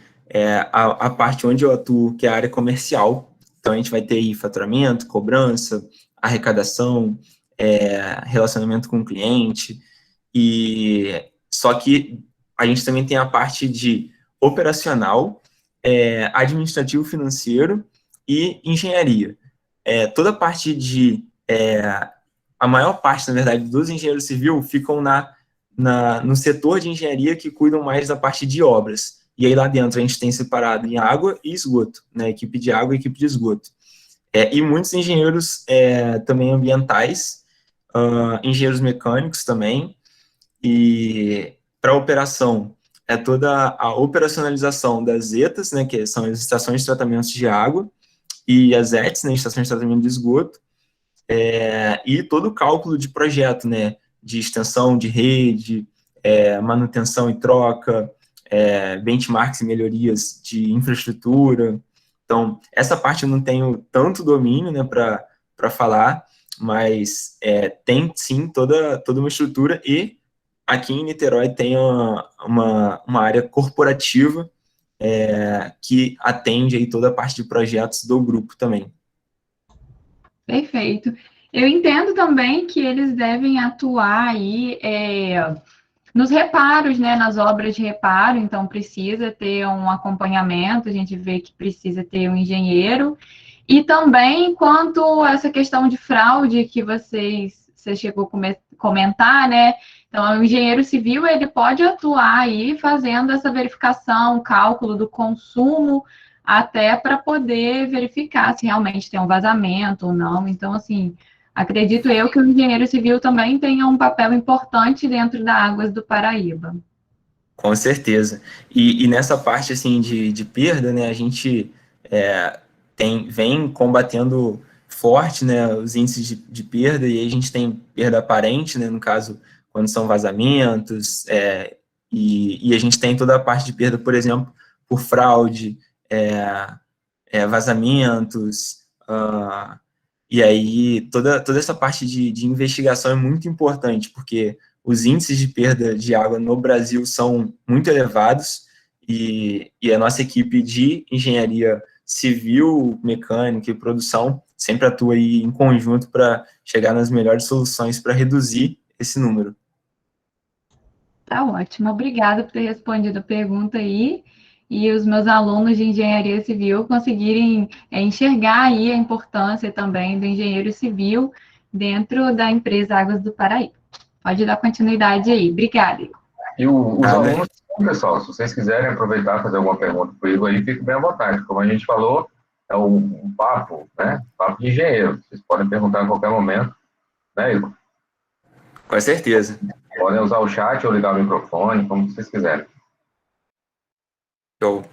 a parte onde eu atuo, que é a área comercial. Então, a gente vai ter aí faturamento, cobrança, arrecadação, relacionamento com o cliente, e só que a gente também tem a parte de operacional, administrativo financeiro e engenharia. Toda a parte de a maior parte, na verdade, dos engenheiros civis ficam no setor de engenharia que cuidam mais da parte de obras. E aí lá dentro a gente tem separado em água e esgoto, né? Equipe de água e equipe de esgoto. E muitos engenheiros também ambientais, engenheiros mecânicos também, e para a operação toda a operacionalização das ETAs, né, que são as estações de tratamento de água, e as ETs, né, estações de tratamento de esgoto, e todo o cálculo de projeto, né, de extensão de rede, manutenção e troca, benchmarks e melhorias de infraestrutura. Então, essa parte eu não tenho tanto domínio, né, para falar, mas tem sim toda uma estrutura, e aqui em Niterói tem uma área corporativa que atende aí toda a parte de projetos do grupo também. Perfeito. Eu entendo também que eles devem atuar aí nos reparos, né, nas obras de reparo, então precisa ter um acompanhamento, a gente vê que precisa ter um engenheiro, e também quanto a essa questão de fraude que você chegou a comentar, né, então o engenheiro civil, ele pode atuar aí fazendo essa verificação, cálculo do consumo, até para poder verificar se realmente tem um vazamento ou não, então assim, acredito eu que o engenheiro civil também tenha um papel importante dentro da Águas do Paraíba. Com certeza. E nessa parte assim de perda, né, a gente vem combatendo forte, né, os índices de perda, e aí a gente tem perda aparente, né, no caso, quando são vazamentos, e a gente tem toda a parte de perda, por exemplo, por fraude, vazamentos, e aí toda essa parte de investigação é muito importante, porque os índices de perda de água no Brasil são muito elevados, e a nossa equipe de engenharia civil, mecânica e produção sempre atua aí em conjunto para chegar nas melhores soluções para reduzir esse número. Tá ótimo, obrigada por ter respondido a pergunta aí, e os meus alunos de engenharia civil conseguirem enxergar aí a importância também do engenheiro civil dentro da empresa Águas do Paraíba. Pode dar continuidade aí. Obrigada, Igor. E os alunos, pessoal, se vocês quiserem aproveitar e fazer alguma pergunta para o Igor aí, fique bem à vontade. Como a gente falou, é um papo, né? Papo de engenheiro. Vocês podem perguntar em qualquer momento, né, Igor? Com certeza. Podem usar o chat ou ligar o microfone, como vocês quiserem. Show.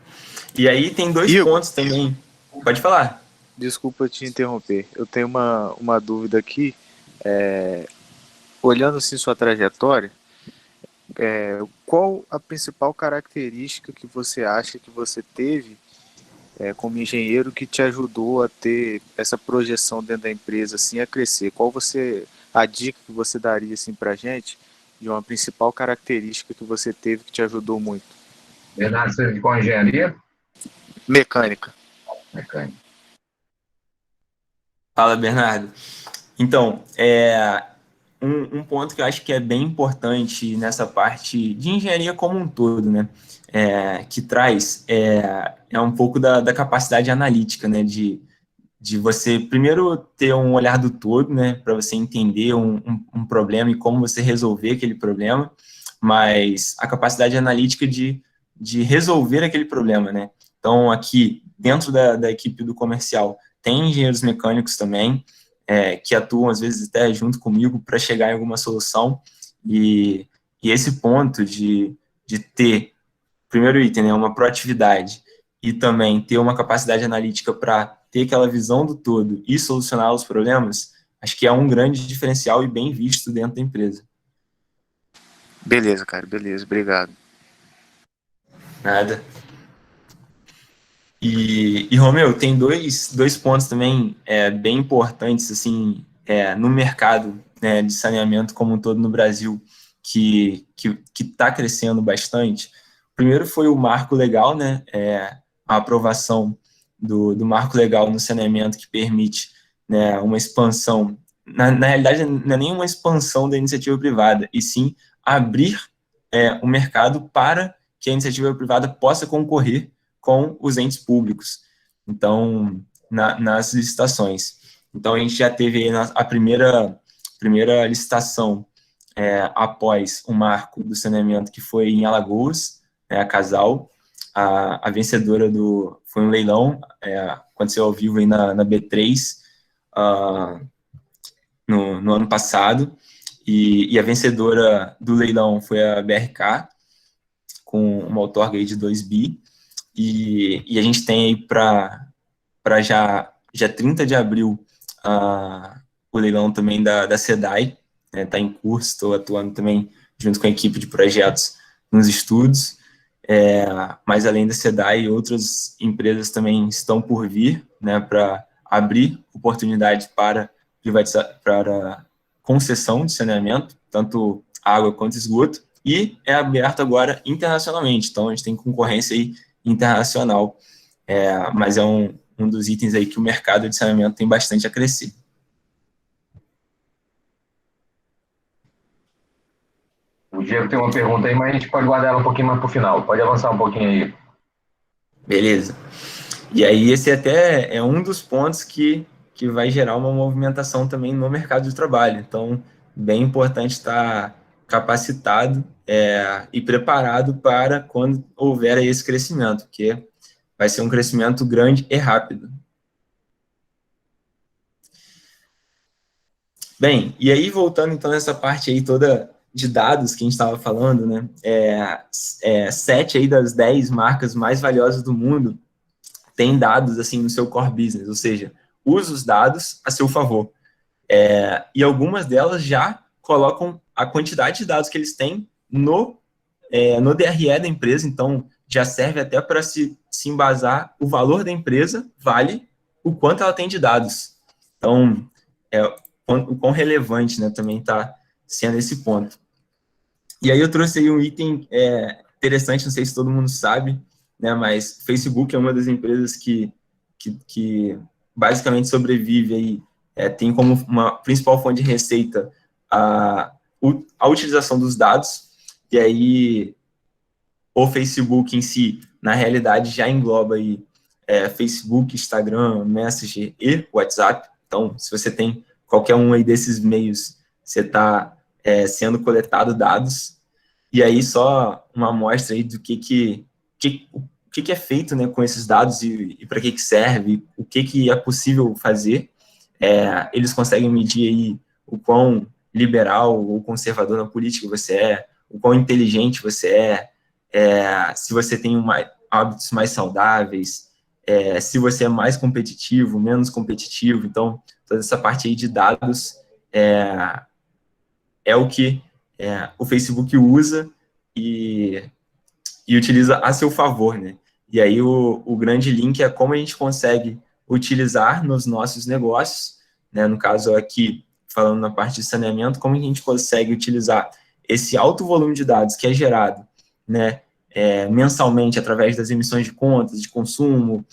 E aí tem dois pontos também. Pode falar. Desculpa te interromper. Eu tenho uma dúvida aqui. Olhando assim sua trajetória, qual a principal característica que você acha que você teve como engenheiro que te ajudou a ter essa projeção dentro da empresa, assim, a crescer? Qual a dica que você daria assim para a gente de uma principal característica que você teve que te ajudou muito? Bernardo, você ficou em engenharia? Mecânica. Mecânica. Fala, Bernardo. Então, um ponto que eu acho que é bem importante nessa parte de engenharia como um todo, né, que traz um pouco da capacidade analítica, né, de você, primeiro, ter um olhar do todo, né, para você entender um problema e como você resolver aquele problema, mas a capacidade analítica de resolver aquele problema, né. Então, aqui, dentro da equipe do comercial, tem engenheiros mecânicos também, que atuam, às vezes, até junto comigo para chegar em alguma solução, e esse ponto de ter, primeiro item, né, uma proatividade, e também ter uma capacidade analítica para ter aquela visão do todo e solucionar os problemas, acho que é um grande diferencial e bem visto dentro da empresa. Beleza, cara, beleza, obrigado. Nada. E Romeu, tem dois pontos também bem importantes assim, no mercado, né, de saneamento como um todo no Brasil, que está crescendo bastante. O primeiro foi o marco legal, né, a aprovação do marco legal no saneamento que permite, né, uma expansão. Na realidade, não é nem uma expansão da iniciativa privada, e sim abrir o mercado para que a iniciativa privada possa concorrer com os entes públicos, então, nas licitações. Então, a gente já teve a primeira licitação após o marco do saneamento, que foi em Alagoas, a Casal. A vencedora foi um leilão, aconteceu ao vivo aí na B3, no ano passado, e a vencedora do leilão foi a BRK, com uma outorga aí de 2 bi, e a gente tem aí para já 30 de abril o leilão também da SEDAI, está em curso, estou atuando também junto com a equipe de projetos nos estudos, mas além da SEDAI, outras empresas também estão por vir, né, para abrir oportunidades para concessão de saneamento, tanto água quanto esgoto, e é aberto agora internacionalmente, então a gente tem concorrência aí internacional, mas é um dos itens aí que o mercado de saneamento tem bastante a crescer. O Diego tem uma pergunta aí, mas a gente pode guardar ela um pouquinho mais para o final. Pode avançar um pouquinho aí. Beleza. E aí esse até é um dos pontos que vai gerar uma movimentação também no mercado de trabalho. Então, bem importante estar capacitado e preparado para quando houver esse crescimento, porque vai ser um crescimento grande e rápido. Bem, e aí voltando então nessa parte aí toda de dados que a gente estava falando, né, 7 aí das 10 marcas mais valiosas do mundo têm dados assim no seu core business, ou seja, usa os dados a seu favor. E algumas delas já colocam a quantidade de dados que eles têm no DRE da empresa, então já serve até para se embasar o valor da empresa, vale o quanto ela tem de dados. Então, o quão relevante, né, também está sendo esse ponto. E aí eu trouxe aí um item interessante, não sei se todo mundo sabe, né, mas Facebook é uma das empresas que basicamente sobrevive aí, tem como uma principal fonte de receita a utilização dos dados, e aí o Facebook em si, na realidade, já engloba aí Facebook, Instagram, Messenger e WhatsApp. Então, se você tem qualquer um aí desses meios, você está sendo coletado dados. E aí só uma amostra aí do que é feito, né, com esses dados e para que serve, o que é possível fazer. Eles conseguem medir aí o quão liberal ou conservador na política você é, o quão inteligente você se você tem hábitos mais saudáveis, se você é mais competitivo, menos competitivo. Então, toda essa parte aí de dados é o que o Facebook usa e utiliza a seu favor, né? E aí o grande link é como a gente consegue utilizar nos nossos negócios, né? No caso aqui, falando na parte de saneamento, como a gente consegue utilizar esse alto volume de dados que é gerado, né, mensalmente através das emissões de contas, de consumo,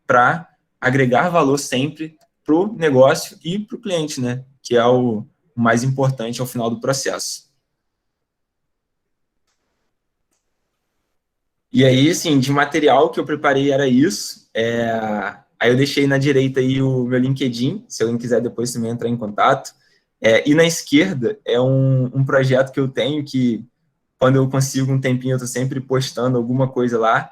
para agregar valor sempre para o negócio e para o cliente, né, que é o mais importante ao final do processo. E aí, assim, de material que eu preparei era isso. Aí eu deixei na direita aí o meu LinkedIn, se alguém quiser depois também entrar em contato. E na esquerda é um projeto que eu tenho que, quando eu consigo um tempinho, eu estou sempre postando alguma coisa lá,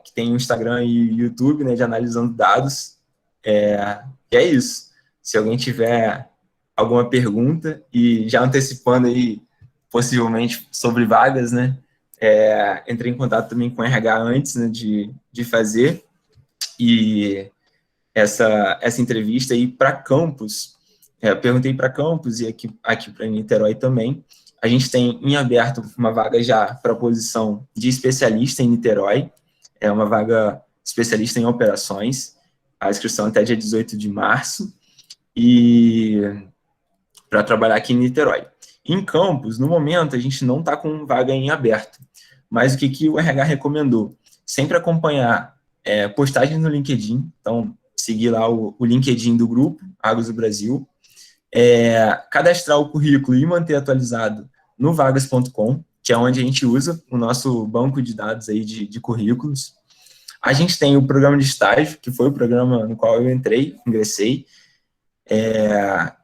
que tem o Instagram e YouTube, né, de analisando dados. E é isso. Se alguém tiver alguma pergunta, e já antecipando aí, possivelmente, sobre vagas, né, entrei em contato também com o RH antes, né, de fazer, e essa entrevista aí para campus, eu perguntei para campus e aqui para Niterói também. A gente tem em aberto uma vaga já para a posição de especialista em Niterói, é uma vaga especialista em operações, a inscrição até dia 18 de março, e para trabalhar aqui em Niterói. Em campus, no momento, a gente não está com vaga em aberto, mas o que o RH recomendou? Sempre acompanhar postagens no LinkedIn, então seguir lá o LinkedIn do grupo, Argos do Brasil, cadastrar o currículo e manter atualizado no vagas.com, que é onde a gente usa o nosso banco de dados aí de currículos. A gente tem o programa de estágio, que foi o programa no qual eu ingressei,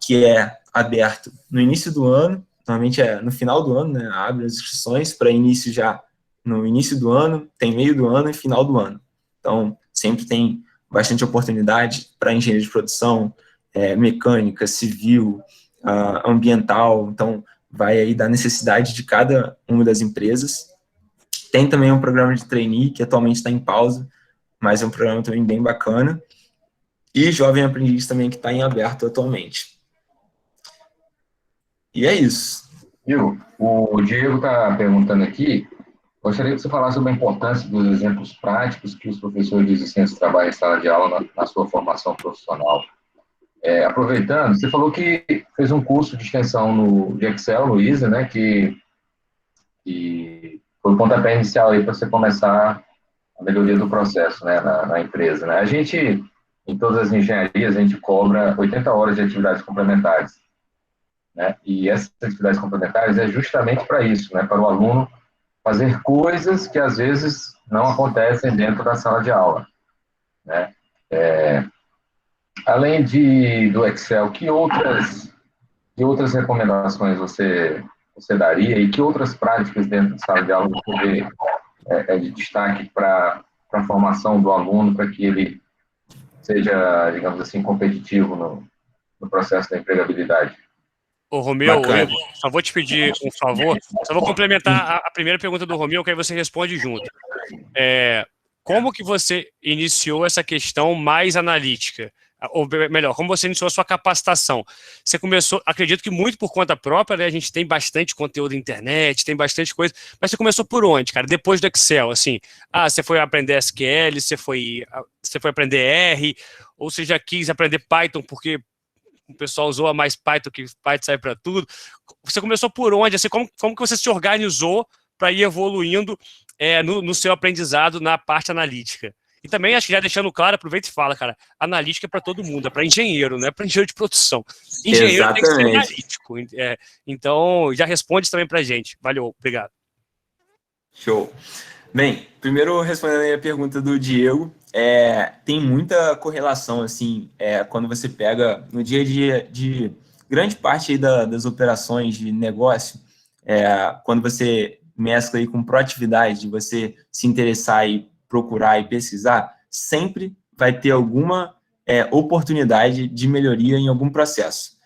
que é aberto no início do ano, normalmente no final do ano, né, abre as inscrições para início já no início do ano, tem meio do ano e final do ano. Então, sempre tem bastante oportunidade para engenharia de produção, mecânica, civil, ambiental, então vai aí da necessidade de cada uma das empresas. Tem também um programa de trainee, que atualmente está em pausa, mas é um programa também bem bacana, e Jovem Aprendiz também, que está em aberto atualmente. E é isso. Viu? O Diego está perguntando aqui, gostaria que você falasse sobre a importância dos exemplos práticos que os professores de ciências trabalham em sala de aula na sua formação profissional. Aproveitando, você falou que fez um curso de extensão de Excel, no ISA, né, que foi o pontapé inicial aí para você começar a melhoria do processo, né, na empresa, né? A gente, em todas as engenharias, a gente cobra 80 horas de atividades complementares, né? E essas atividades complementares é justamente para isso, né, para o aluno fazer coisas que às vezes não acontecem dentro da sala de aula, né? Além do Excel, que outras recomendações você daria e que outras práticas dentro da sala de aula você vê de destaque para a formação do aluno, para que ele seja, digamos assim, competitivo no processo da empregabilidade? Ô, Romeu, só vou te pedir um favor, só vou complementar a primeira pergunta do Romeu, que aí você responde junto. Como que você iniciou essa questão mais analítica? Ou melhor, como você iniciou a sua capacitação? Você começou, acredito que muito por conta própria, né? A gente tem bastante conteúdo na internet, tem bastante coisa, mas você começou por onde, cara? Depois do Excel, assim, você foi aprender SQL, você foi aprender R, ou você já quis aprender Python porque o pessoal usou mais Python, que Python sai para tudo. Você começou por onde? Assim, como que você se organizou para ir evoluindo no seu aprendizado na parte analítica? E também, acho que já deixando claro, aproveita e fala, cara, analítica é para todo mundo, é para engenheiro, não é para engenheiro de produção. Engenheiro Exatamente. Tem que ser analítico. Então, já responde também para a gente. Valeu, obrigado. Show. Bem, primeiro respondendo a pergunta do Diego, tem muita correlação, assim, quando você pega no dia a dia de grande parte aí das operações de negócio, quando você mescla aí com proatividade, de você se interessar e procurar e pesquisar, sempre vai ter alguma oportunidade de melhoria em algum processo.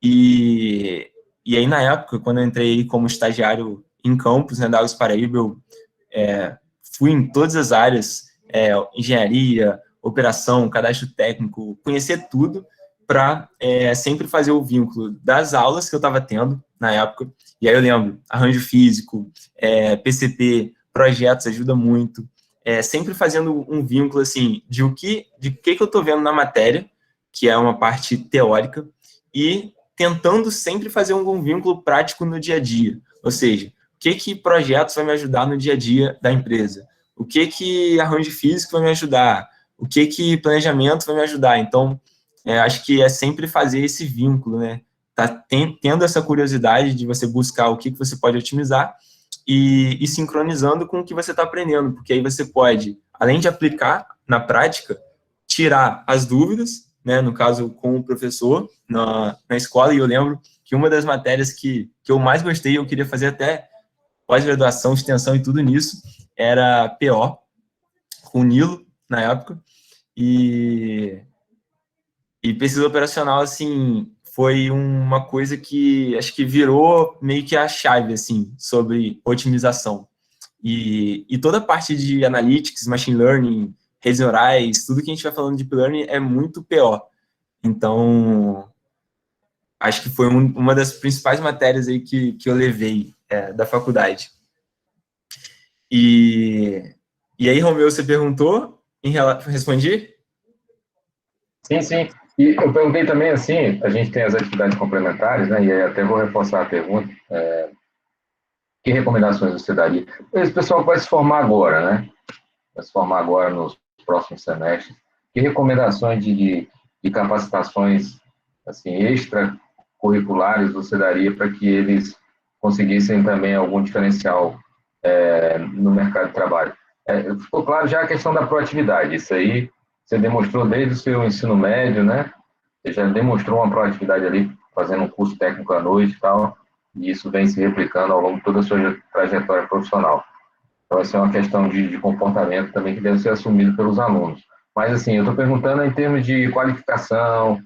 E aí, na época, quando eu entrei como estagiário em campus, né, da Argos Paraíba, eu fui em todas as áreas, engenharia, operação, cadastro técnico, conhecer tudo para sempre fazer o vínculo das aulas que eu estava tendo na época. E aí eu lembro, arranjo físico, PCP, projetos, ajuda muito. Sempre fazendo um vínculo, assim, de que eu estou vendo na matéria, que é uma parte teórica, e tentando sempre fazer um vínculo prático no dia a dia. Ou seja, o que projetos vai me ajudar no dia a dia da empresa? O que arranjo físico vai me ajudar? O que planejamento vai me ajudar? Então, acho que é sempre fazer esse vínculo, né? Tá tendo essa curiosidade de você buscar o que você pode otimizar e sincronizando com o que você está aprendendo, porque aí você pode, além de aplicar na prática, tirar as dúvidas, né, no caso, com o professor na escola, e eu lembro que uma das matérias que eu mais gostei, eu queria fazer até pós-graduação, extensão e tudo nisso, era PO, com o Nilo, na época, e pesquisa operacional, assim, foi uma coisa que acho que virou meio que a chave, assim, sobre otimização. E toda a parte de analytics, machine learning, redes neurais, tudo que a gente vai falando de deep learning é muito PO. Então, acho que foi uma das principais matérias aí que eu levei da faculdade. E aí, Romeu, você perguntou? Respondi? Sim, sim. E eu perguntei também, assim, a gente tem as atividades complementares, né? E aí até vou reforçar a pergunta. Que recomendações você daria? Esse pessoal vai se formar agora, né? Vai se formar agora nos próximos semestres. Que recomendações de capacitações, assim, extracurriculares você daria para que eles conseguissem também algum diferencial no mercado de trabalho? Ficou claro já a questão da proatividade. Isso aí você demonstrou desde o seu ensino médio, né? Você já demonstrou uma proatividade ali, fazendo um curso técnico à noite e tal, e isso vem se replicando ao longo de toda a sua trajetória profissional. Então, essa é uma questão de comportamento também que deve ser assumido pelos alunos. Mas, assim, eu estou perguntando em termos de qualificação,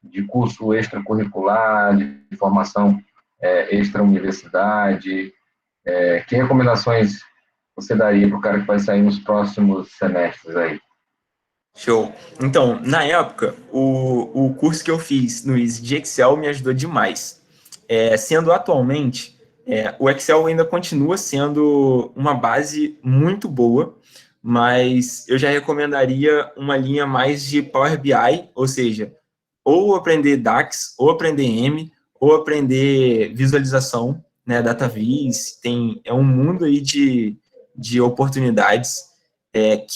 de curso extracurricular, de formação extra-universidade, que recomendações você daria para o cara que vai sair nos próximos semestres aí? Show. Então, na época, o curso que eu fiz no Easy de Excel me ajudou demais. Sendo atualmente, o Excel ainda continua sendo uma base muito boa, mas eu já recomendaria uma linha mais de Power BI, ou seja, ou aprender DAX, ou aprender M, ou aprender visualização, né, DataVis. É um mundo aí de oportunidades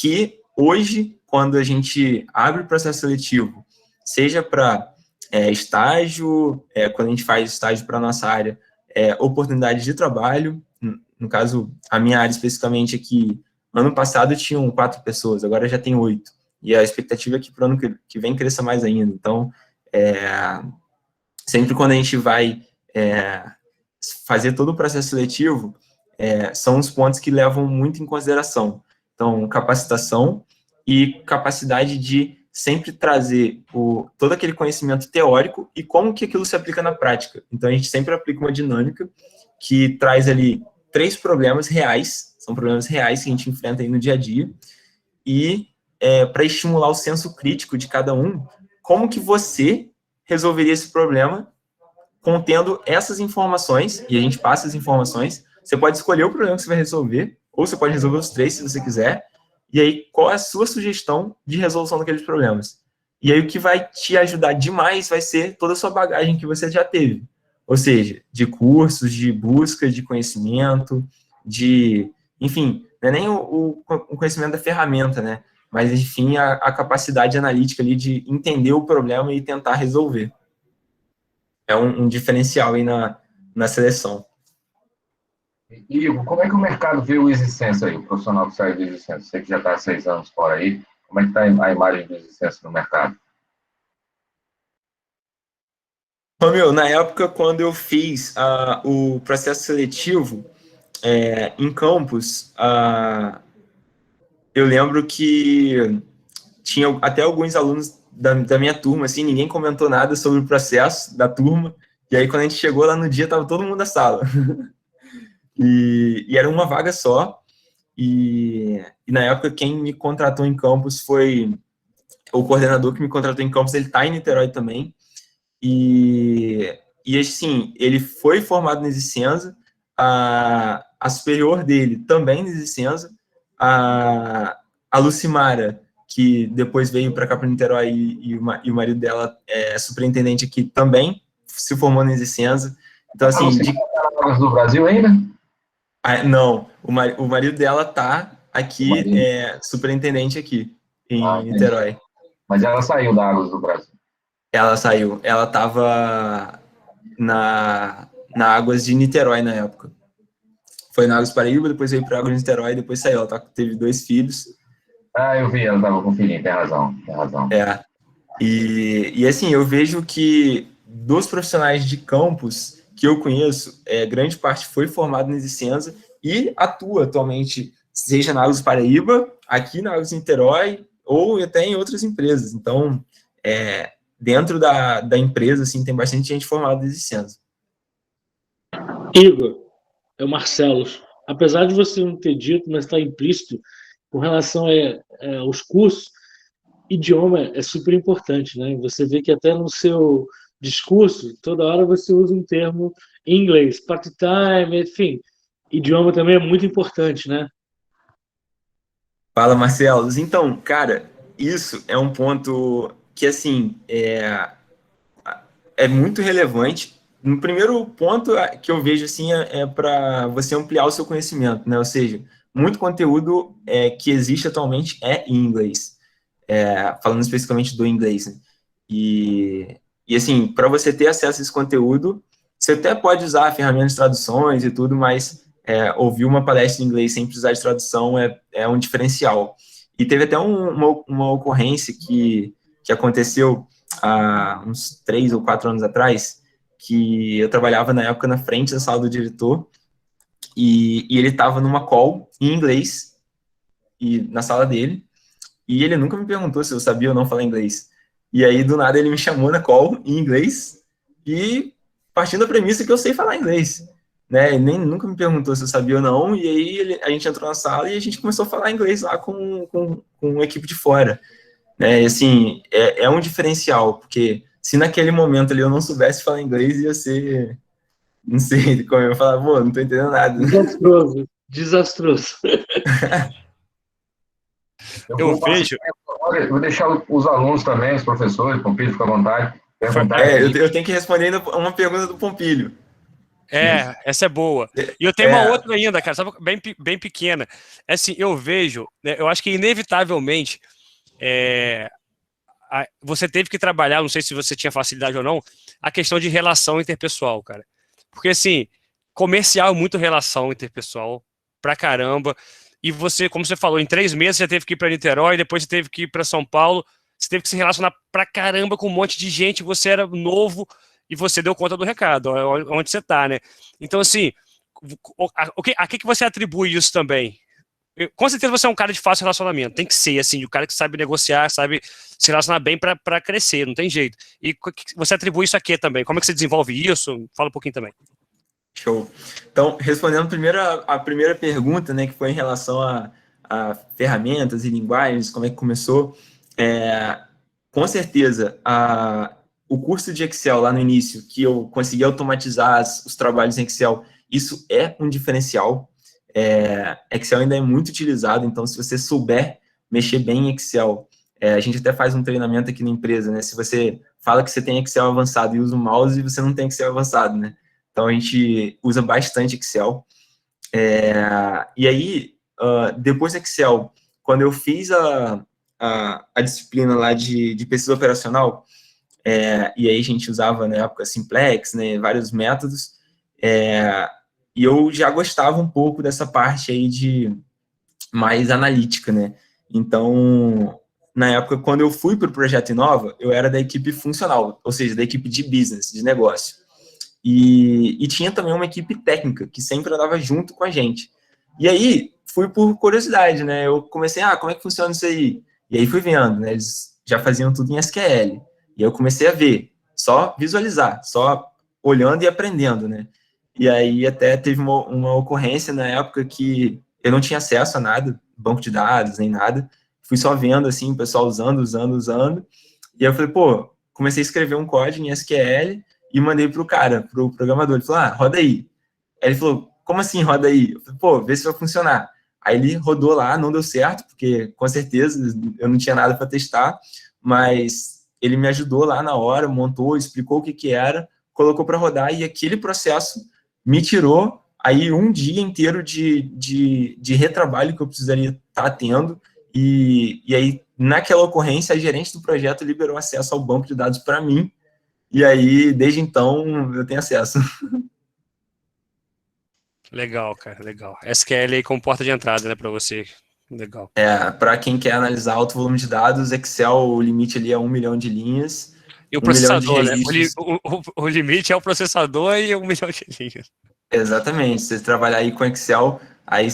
que hoje, quando a gente abre o processo seletivo, seja para estágio, quando a gente faz estágio para a nossa área, oportunidade de trabalho, no caso, a minha área especificamente aqui, ano passado tinham 4 pessoas, agora já tem 8, e a expectativa é que para o ano que vem cresça mais ainda. Então, sempre quando a gente vai fazer todo o processo seletivo, são os pontos que levam muito em consideração. Então, capacitação e capacidade de sempre trazer todo aquele conhecimento teórico e como que aquilo se aplica na prática. Então, a gente sempre aplica uma dinâmica que traz ali 3 problemas reais, são problemas reais que a gente enfrenta aí no dia a dia, e para estimular o senso crítico de cada um, como que você resolveria esse problema contendo essas informações, e a gente passa as informações. Você pode escolher o problema que você vai resolver, ou você pode resolver os 3 se você quiser, e aí qual é a sua sugestão de resolução daqueles problemas. E aí o que vai te ajudar demais vai ser toda a sua bagagem que você já teve, ou seja, de cursos, de busca de conhecimento, enfim, não é nem o conhecimento da ferramenta, né, mas enfim, a capacidade analítica ali de entender o problema e tentar resolver. É um diferencial aí na seleção. Igor, como é que o mercado vê o EasySense aí, o profissional que sai do EasySense? Você que já está há 6 anos fora aí, como é que está a imagem do EasySense no mercado? Romeu, na época, quando eu fiz o processo seletivo em campus, eu lembro que tinha até alguns alunos da minha turma, assim, ninguém comentou nada sobre o processo da turma, e aí quando a gente chegou lá no dia, estava todo mundo na sala. E era uma vaga só, e na época quem me contratou em campus foi o coordenador que me contratou em campus, ele está em Niterói também, e assim, ele foi formado na Isicenza, a superior dele também na Isicenza, a Lucimara, que depois veio para cá para Niterói, e o marido dela é superintendente aqui, também se formou na Isicenza. Então, assim... Você está no Brasil ainda? Não, o marido dela tá aqui, superintendente aqui, em Niterói. Mas ela saiu da Águas do Brasil. Ela saiu, ela estava na Águas de Niterói na época. Foi na Águas Paraíba, depois veio para Águas de Niterói, depois saiu. Ela teve 2 filhos, Ah, eu vi, ela estava conferindo, tem razão, tem razão. E assim, eu vejo que dos profissionais de campus que eu conheço, grande parte foi formado na Licença e atua atualmente, seja na Argos Paraíba, aqui na Argos Niterói, ou até em outras empresas. Então, dentro da empresa, assim, tem bastante gente formada na Licença. Igor, é o Marcelo. Apesar de você não ter dito, mas está implícito, com relação aos cursos, idioma é super importante, né? Você vê que até no seu discurso, toda hora você usa um termo em inglês, part-time, enfim. Idioma também é muito importante, né? Fala, Marcelo. Então, cara, isso é um ponto que, assim, é muito relevante. No primeiro ponto que eu vejo, assim, para você ampliar o seu conhecimento, né? Ou seja, muito conteúdo que existe atualmente é em inglês. Falando especificamente do inglês, né? E assim, para você ter acesso a esse conteúdo, você até pode usar ferramentas de traduções e tudo, mas ouvir uma palestra em inglês sem precisar de tradução é um diferencial. E teve até uma ocorrência que aconteceu há uns 3 ou 4 anos atrás, que eu trabalhava na época na frente da sala do diretor, e ele estava numa call em inglês, e na sala dele, e ele nunca me perguntou se eu sabia ou não falar inglês. E aí, do nada, ele me chamou na call em inglês e partindo da premissa que eu sei falar inglês. Né? Ele nunca me perguntou se eu sabia ou não. E aí, a gente entrou na sala e a gente começou a falar inglês lá com uma equipe de fora. Né? E, assim, é um diferencial, porque se naquele momento ali eu não soubesse falar inglês, ia ser... Não sei como eu ia falar, pô, não tô entendendo nada. Desastroso, desastroso. Eu vejo. Vou deixar os alunos também, os professores, Pompilho, fica à vontade. Eu tenho que responder ainda uma pergunta do Pompilho. Essa é boa. E eu tenho uma outra ainda, cara, sabe, bem pequena. Assim, eu vejo, né, eu acho que inevitavelmente você teve que trabalhar, não sei se você tinha facilidade ou não, a questão de relação interpessoal, cara. Porque, assim, comercial é muito relação interpessoal pra caramba. E você, como você falou, em 3 meses você teve que ir para Niterói, depois você teve que ir para São Paulo, você teve que se relacionar pra caramba com um monte de gente, você era novo e você deu conta do recado, onde você tá, né? Então, assim, a que você atribui isso também? Com certeza você é um cara de fácil relacionamento, tem que ser, assim, o cara que sabe negociar, sabe se relacionar bem para crescer, não tem jeito. E você atribui isso a quê também? Como é que você desenvolve isso? Fala um pouquinho também. Show. Então, respondendo primeiro a primeira pergunta, né, que foi em relação a ferramentas e linguagens, como é que começou, com certeza, o curso de Excel lá no início, que eu consegui automatizar os trabalhos em Excel, isso é um diferencial. Excel ainda é muito utilizado, então se você souber mexer bem em Excel, a gente até faz um treinamento aqui na empresa, né? Se você fala que você tem Excel avançado e usa o mouse, você não tem Excel avançado, né? Então a gente usa bastante Excel. E aí, depois do Excel, quando eu fiz a disciplina lá de pesquisa operacional, e aí a gente usava na época Simplex, né, vários métodos, e eu já gostava um pouco dessa parte aí de mais analítica, né? Então, na época, quando eu fui para o Projeto Inova, eu era da equipe funcional, ou seja, da equipe de business, de negócio. E tinha também uma equipe técnica, que sempre andava junto com a gente. E aí, fui por curiosidade, né? Eu comecei, como é que funciona isso aí? E aí fui vendo, né? Eles já faziam tudo em SQL. E aí eu comecei a ver, só visualizar, só olhando e aprendendo, né? E aí até teve uma ocorrência na época que eu não tinha acesso a nada, banco de dados, nem nada. Fui só vendo, assim, o pessoal usando. E aí eu falei, pô, comecei a escrever um código em SQL e mandei pro programador. Ele falou, roda aí. Aí ele falou, como assim roda aí? Eu falei, pô, vê se vai funcionar. Aí ele rodou lá, não deu certo, porque com certeza eu não tinha nada para testar, mas ele me ajudou lá na hora, montou, explicou o que era, colocou para rodar e aquele processo me tirou aí um dia inteiro de retrabalho que eu precisaria estar tendo, e aí, naquela ocorrência, a gerente do projeto liberou acesso ao banco de dados para mim, e aí, desde então, eu tenho acesso. Legal, cara, legal. SQL aí como porta de entrada, né, para você. Legal. Para quem quer analisar alto volume de dados, Excel, o limite ali é 1 milhão de linhas. E o 1 milhão de processador, né? registros. O limite é o processador e 1 milhão de linhas. Exatamente. Se você trabalhar aí com Excel, aí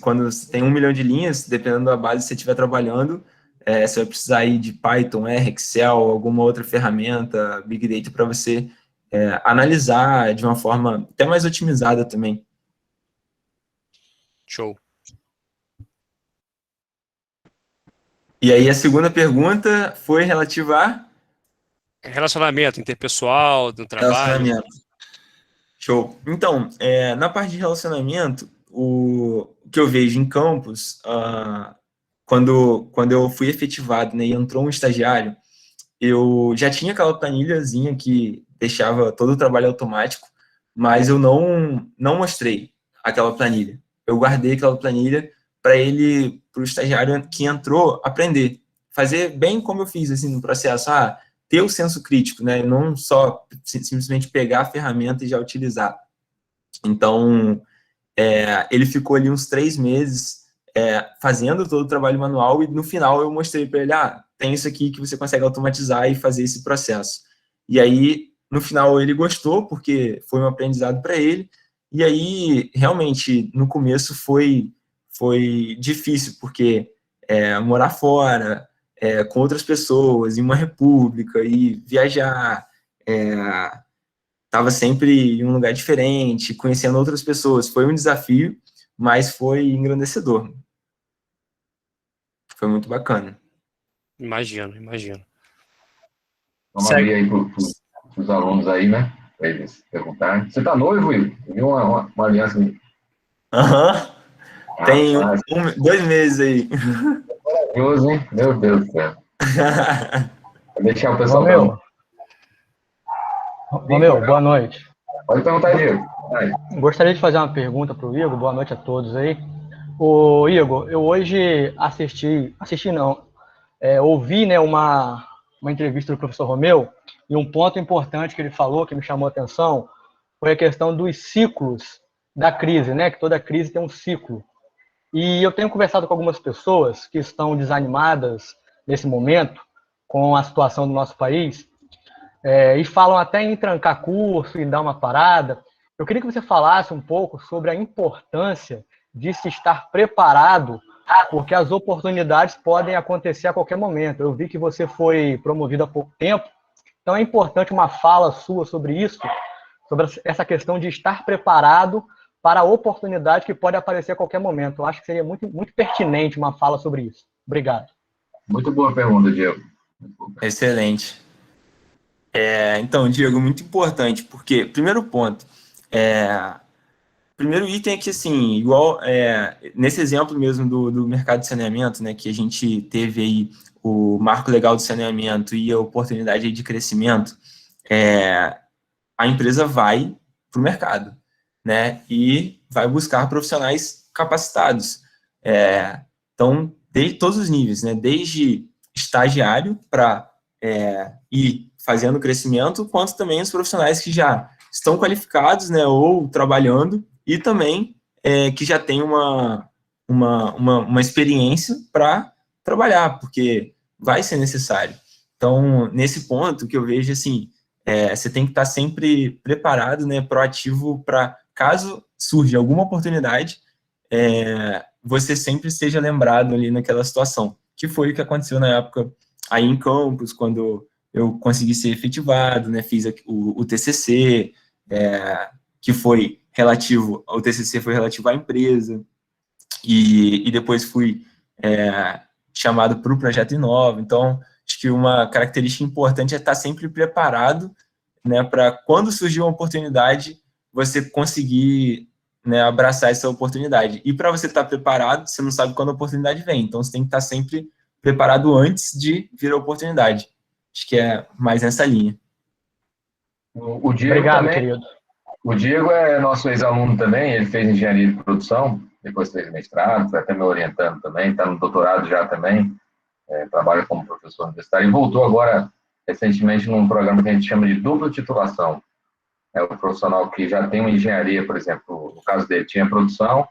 quando você tem 1 milhão de linhas, dependendo da base que você estiver trabalhando, você vai precisar aí de Python, R, Excel, alguma outra ferramenta, Big Data, para você analisar de uma forma até mais otimizada também. Show. E aí a segunda pergunta foi relativa a Relacionamento interpessoal, do trabalho. relacionamento. Show. Então, na parte de relacionamento, o que eu vejo em campus, quando eu fui efetivado, né, e entrou um estagiário, eu já tinha aquela planilhazinha que deixava todo o trabalho automático, mas eu não mostrei aquela planilha. Eu guardei aquela planilha para o estagiário que entrou, aprender. Fazer bem como eu fiz, assim, no processo. Ter o senso crítico, né? Não só simplesmente pegar a ferramenta e já utilizar. Então, ele ficou ali uns 3 meses fazendo todo o trabalho manual, e no final eu mostrei para ele, tem isso aqui que você consegue automatizar e fazer esse processo. E aí, no final, ele gostou, porque foi um aprendizado para ele, e aí, realmente, no começo foi difícil, porque morar fora, com outras pessoas, em uma república, e viajar, estava sempre em um lugar diferente, conhecendo outras pessoas, foi um desafio, mas foi engrandecedor. Foi muito bacana. Imagino. Vamos abrir aí para os alunos aí, né? Para eles perguntarem. Você está noivo, Will? Viu uma aliança? Aham. Tem 2 meses aí. Maravilhoso, hein? Meu Deus do céu. Vou deixar o pessoal... Romeu, boa noite. Pode perguntar, Diego. Gostaria de fazer uma pergunta para o Igor. Boa noite a todos aí. O Igor, eu hoje ouvi, né, uma entrevista do professor Romeu, e um ponto importante que ele falou, que me chamou a atenção, foi a questão dos ciclos da crise, né? Que toda crise tem um ciclo. E eu tenho conversado com algumas pessoas que estão desanimadas nesse momento com a situação do nosso país, e falam até em trancar curso e dar uma parada. Eu queria que você falasse um pouco sobre a importância de se estar preparado, porque as oportunidades podem acontecer a qualquer momento. Eu vi que você foi promovido há pouco tempo, então é importante uma fala sua sobre isso, sobre essa questão de estar preparado para a oportunidade que pode aparecer a qualquer momento. Eu acho que seria muito, muito pertinente uma fala sobre isso. Obrigado. Muito boa pergunta, Diego. Excelente. Então, Diego, muito importante, porque, primeiro ponto, primeiro item é que, assim, igual nesse exemplo mesmo do mercado de saneamento, né, que a gente teve aí o marco legal do saneamento e a oportunidade aí de crescimento, a empresa vai para o mercado, né, e vai buscar profissionais capacitados. Então, de todos os níveis, né, desde estagiário para ir fazendo crescimento, quanto também os profissionais que já estão qualificados, né, ou trabalhando, e também que já tem uma experiência para trabalhar, porque vai ser necessário. Então, nesse ponto que eu vejo, assim, você tem que estar sempre preparado, né, proativo para, caso surja alguma oportunidade, você sempre esteja lembrado ali naquela situação, que foi o que aconteceu na época aí em campus, quando eu consegui ser efetivado, né, fiz o TCC, que foi relativo, o TCC foi relativo à empresa, e depois fui chamado para o Projeto Inova. Então, acho que uma característica importante é estar sempre preparado, né, para quando surgir uma oportunidade, você conseguir, né, abraçar essa oportunidade. E para você estar preparado, você não sabe quando a oportunidade vem, então você tem que estar sempre preparado antes de vir a oportunidade. Acho que é mais nessa linha. O Diego Obrigado, também, querido. O Diego é nosso ex-aluno também, ele fez engenharia de produção, depois fez mestrado, está até me orientando também, está no doutorado já também, trabalha como professor universitário, e voltou agora, recentemente, num programa que a gente chama de dupla titulação. É o profissional que já tem uma engenharia, por exemplo, no caso dele, tinha produção,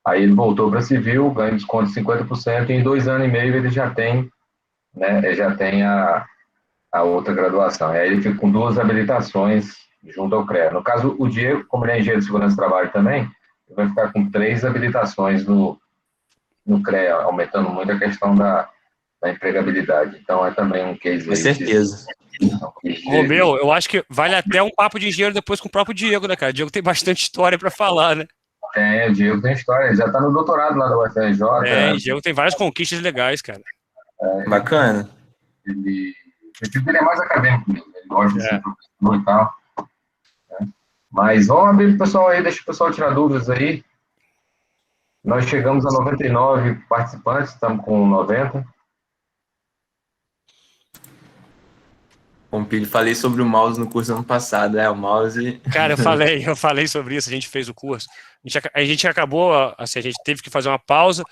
Aí ele voltou para civil, ganha desconto de 50%, e em 2 anos e meio ele já tem, né, ele já tem a outra graduação. E aí ele fica com 2 habilitações junto ao CREA. No caso, o Diego, como ele é engenheiro de segurança do trabalho também, ele vai ficar com 3 habilitações no CREA, aumentando muito a questão da empregabilidade. Então, é também um case. Com certeza. Romeu, eu acho que vale até um papo de engenheiro depois com o próprio Diego, né, cara? O Diego tem bastante história para falar, né? O Diego tem história, ele já está no doutorado lá da UFRJ. O Diego tem várias conquistas legais, cara. Bacana. Ele é mais acadêmico mesmo, ele gosta de ser professor e tal. Né? Mas vamos abrir o pessoal aí, deixa o pessoal tirar dúvidas aí. Nós chegamos a 99 participantes, estamos com 90. Pompilho, falei sobre o mouse no curso ano passado, o mouse... Cara, eu falei sobre isso, a gente fez o curso. A gente acabou, assim, a gente teve que fazer uma pausa,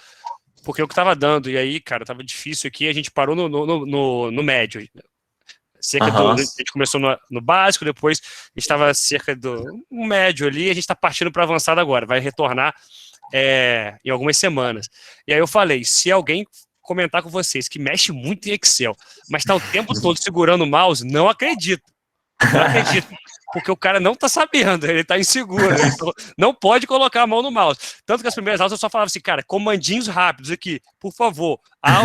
porque eu que estava dando, e aí, cara, tava difícil aqui, a gente parou no médio. A gente começou no básico, depois a gente estava cerca do médio ali, a gente está partindo para avançado agora, vai retornar em algumas semanas. E aí eu falei, se alguém comentar com vocês que mexe muito em Excel, mas está o tempo todo segurando o mouse, não acredito. Não acredito. Porque o cara não tá sabendo, ele tá inseguro, não pode colocar a mão no mouse. Tanto que as primeiras aulas eu só falava assim, cara, comandinhos rápidos aqui, por favor. A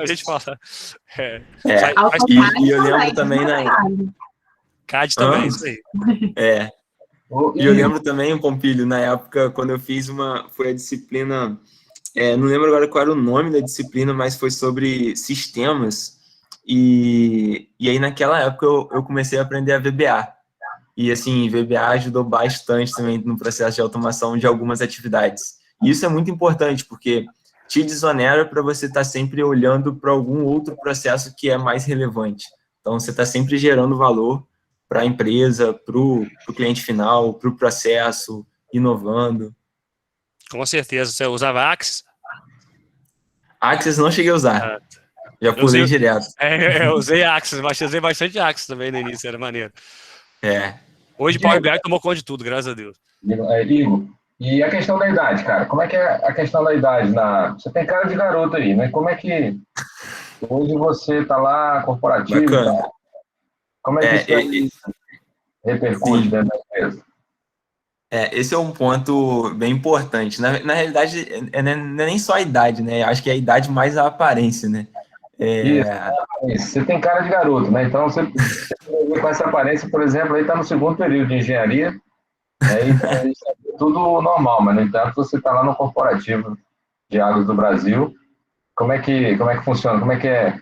gente fala. E eu lembro também, né? CAD também, isso aí. E eu lembro também, Pompilho, na época, quando eu fiz foi a disciplina, não lembro agora qual era o nome da disciplina, mas foi sobre sistemas, e aí naquela época eu comecei a aprender a VBA. E, assim, VBA ajudou bastante também no processo de automação de algumas atividades. E isso é muito importante, porque te desonera para você estar sempre olhando para algum outro processo que é mais relevante. Então, você está sempre gerando valor para a empresa, para o cliente final, para o processo, inovando. Com certeza. Você usava Axis? Axis não cheguei a usar. Já pulei direto. Eu usei Axis, mas usei bastante Axis também no início, era maneiro. Hoje, Power BI tomou conta de tudo, graças a Deus. Igor, e a questão da idade, cara? Como é que é a questão da idade? Você tem cara de garoto aí, né? Como é que hoje você tá lá, corporativo? Tá? Como é que isso repercute dentro da empresa? Esse é um ponto bem importante. Na realidade, não é nem só a idade, né? Acho que é a idade mais a aparência, né? Você tem cara de garoto, né? Então, você com essa aparência, por exemplo, aí está no 2º período de engenharia, aí é tudo normal, mas, no entanto, você está lá no corporativo de Águas do Brasil. Como é que funciona? Como é que é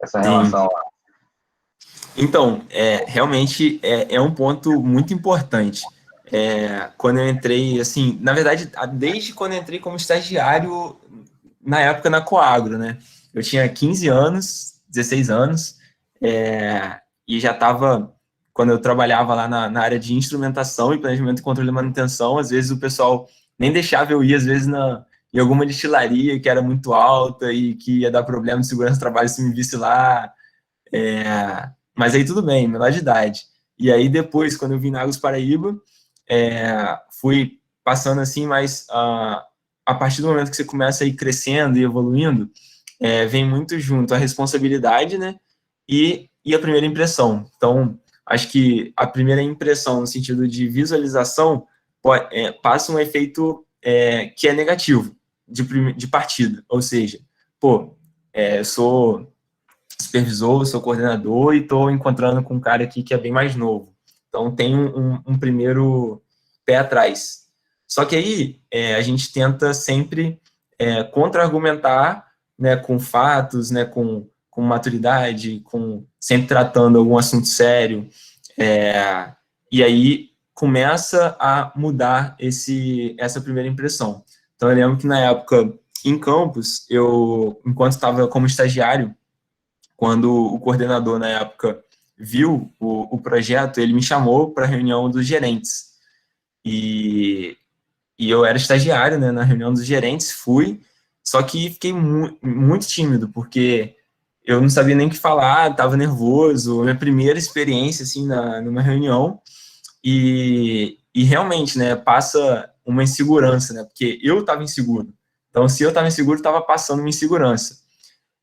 essa relação lá? Então, realmente é um ponto muito importante. Quando eu entrei, assim, na verdade, desde quando eu entrei como estagiário, na época na Coagro, né? Eu tinha 15 anos, 16 anos, e já estava, quando eu trabalhava lá na área de instrumentação e planejamento e controle de manutenção, às vezes o pessoal nem deixava eu ir, às vezes, em alguma destilaria que era muito alta e que ia dar problema de segurança do trabalho se me visse lá. Mas aí tudo bem, menor de idade. E aí depois, quando eu vim na Águas Paraíba, fui passando assim, mas a partir do momento que você começa a ir crescendo e evoluindo, vem muito junto a responsabilidade, né, e a primeira impressão. Então, acho que a primeira impressão, no sentido de visualização, passa um efeito que é negativo, de partida. Ou seja, eu sou supervisor, sou coordenador e estou encontrando com um cara aqui que é bem mais novo. Então, tem um primeiro pé atrás. Só que aí, a gente tenta sempre contra-argumentar, né, com fatos, né, com maturidade, sempre tratando algum assunto sério, e aí começa a mudar essa primeira impressão. Então, eu lembro que na época, em campus, enquanto estava como estagiário, quando o coordenador, na época, viu o projeto, ele me chamou para a reunião dos gerentes. E eu era estagiário, né, na reunião dos gerentes, fui, só que fiquei muito tímido, porque eu não sabia nem o que falar, estava nervoso, minha primeira experiência, assim, numa reunião, e realmente, né, passa uma insegurança, né? Porque eu estava inseguro. Então, se eu estava inseguro, estava passando uma insegurança.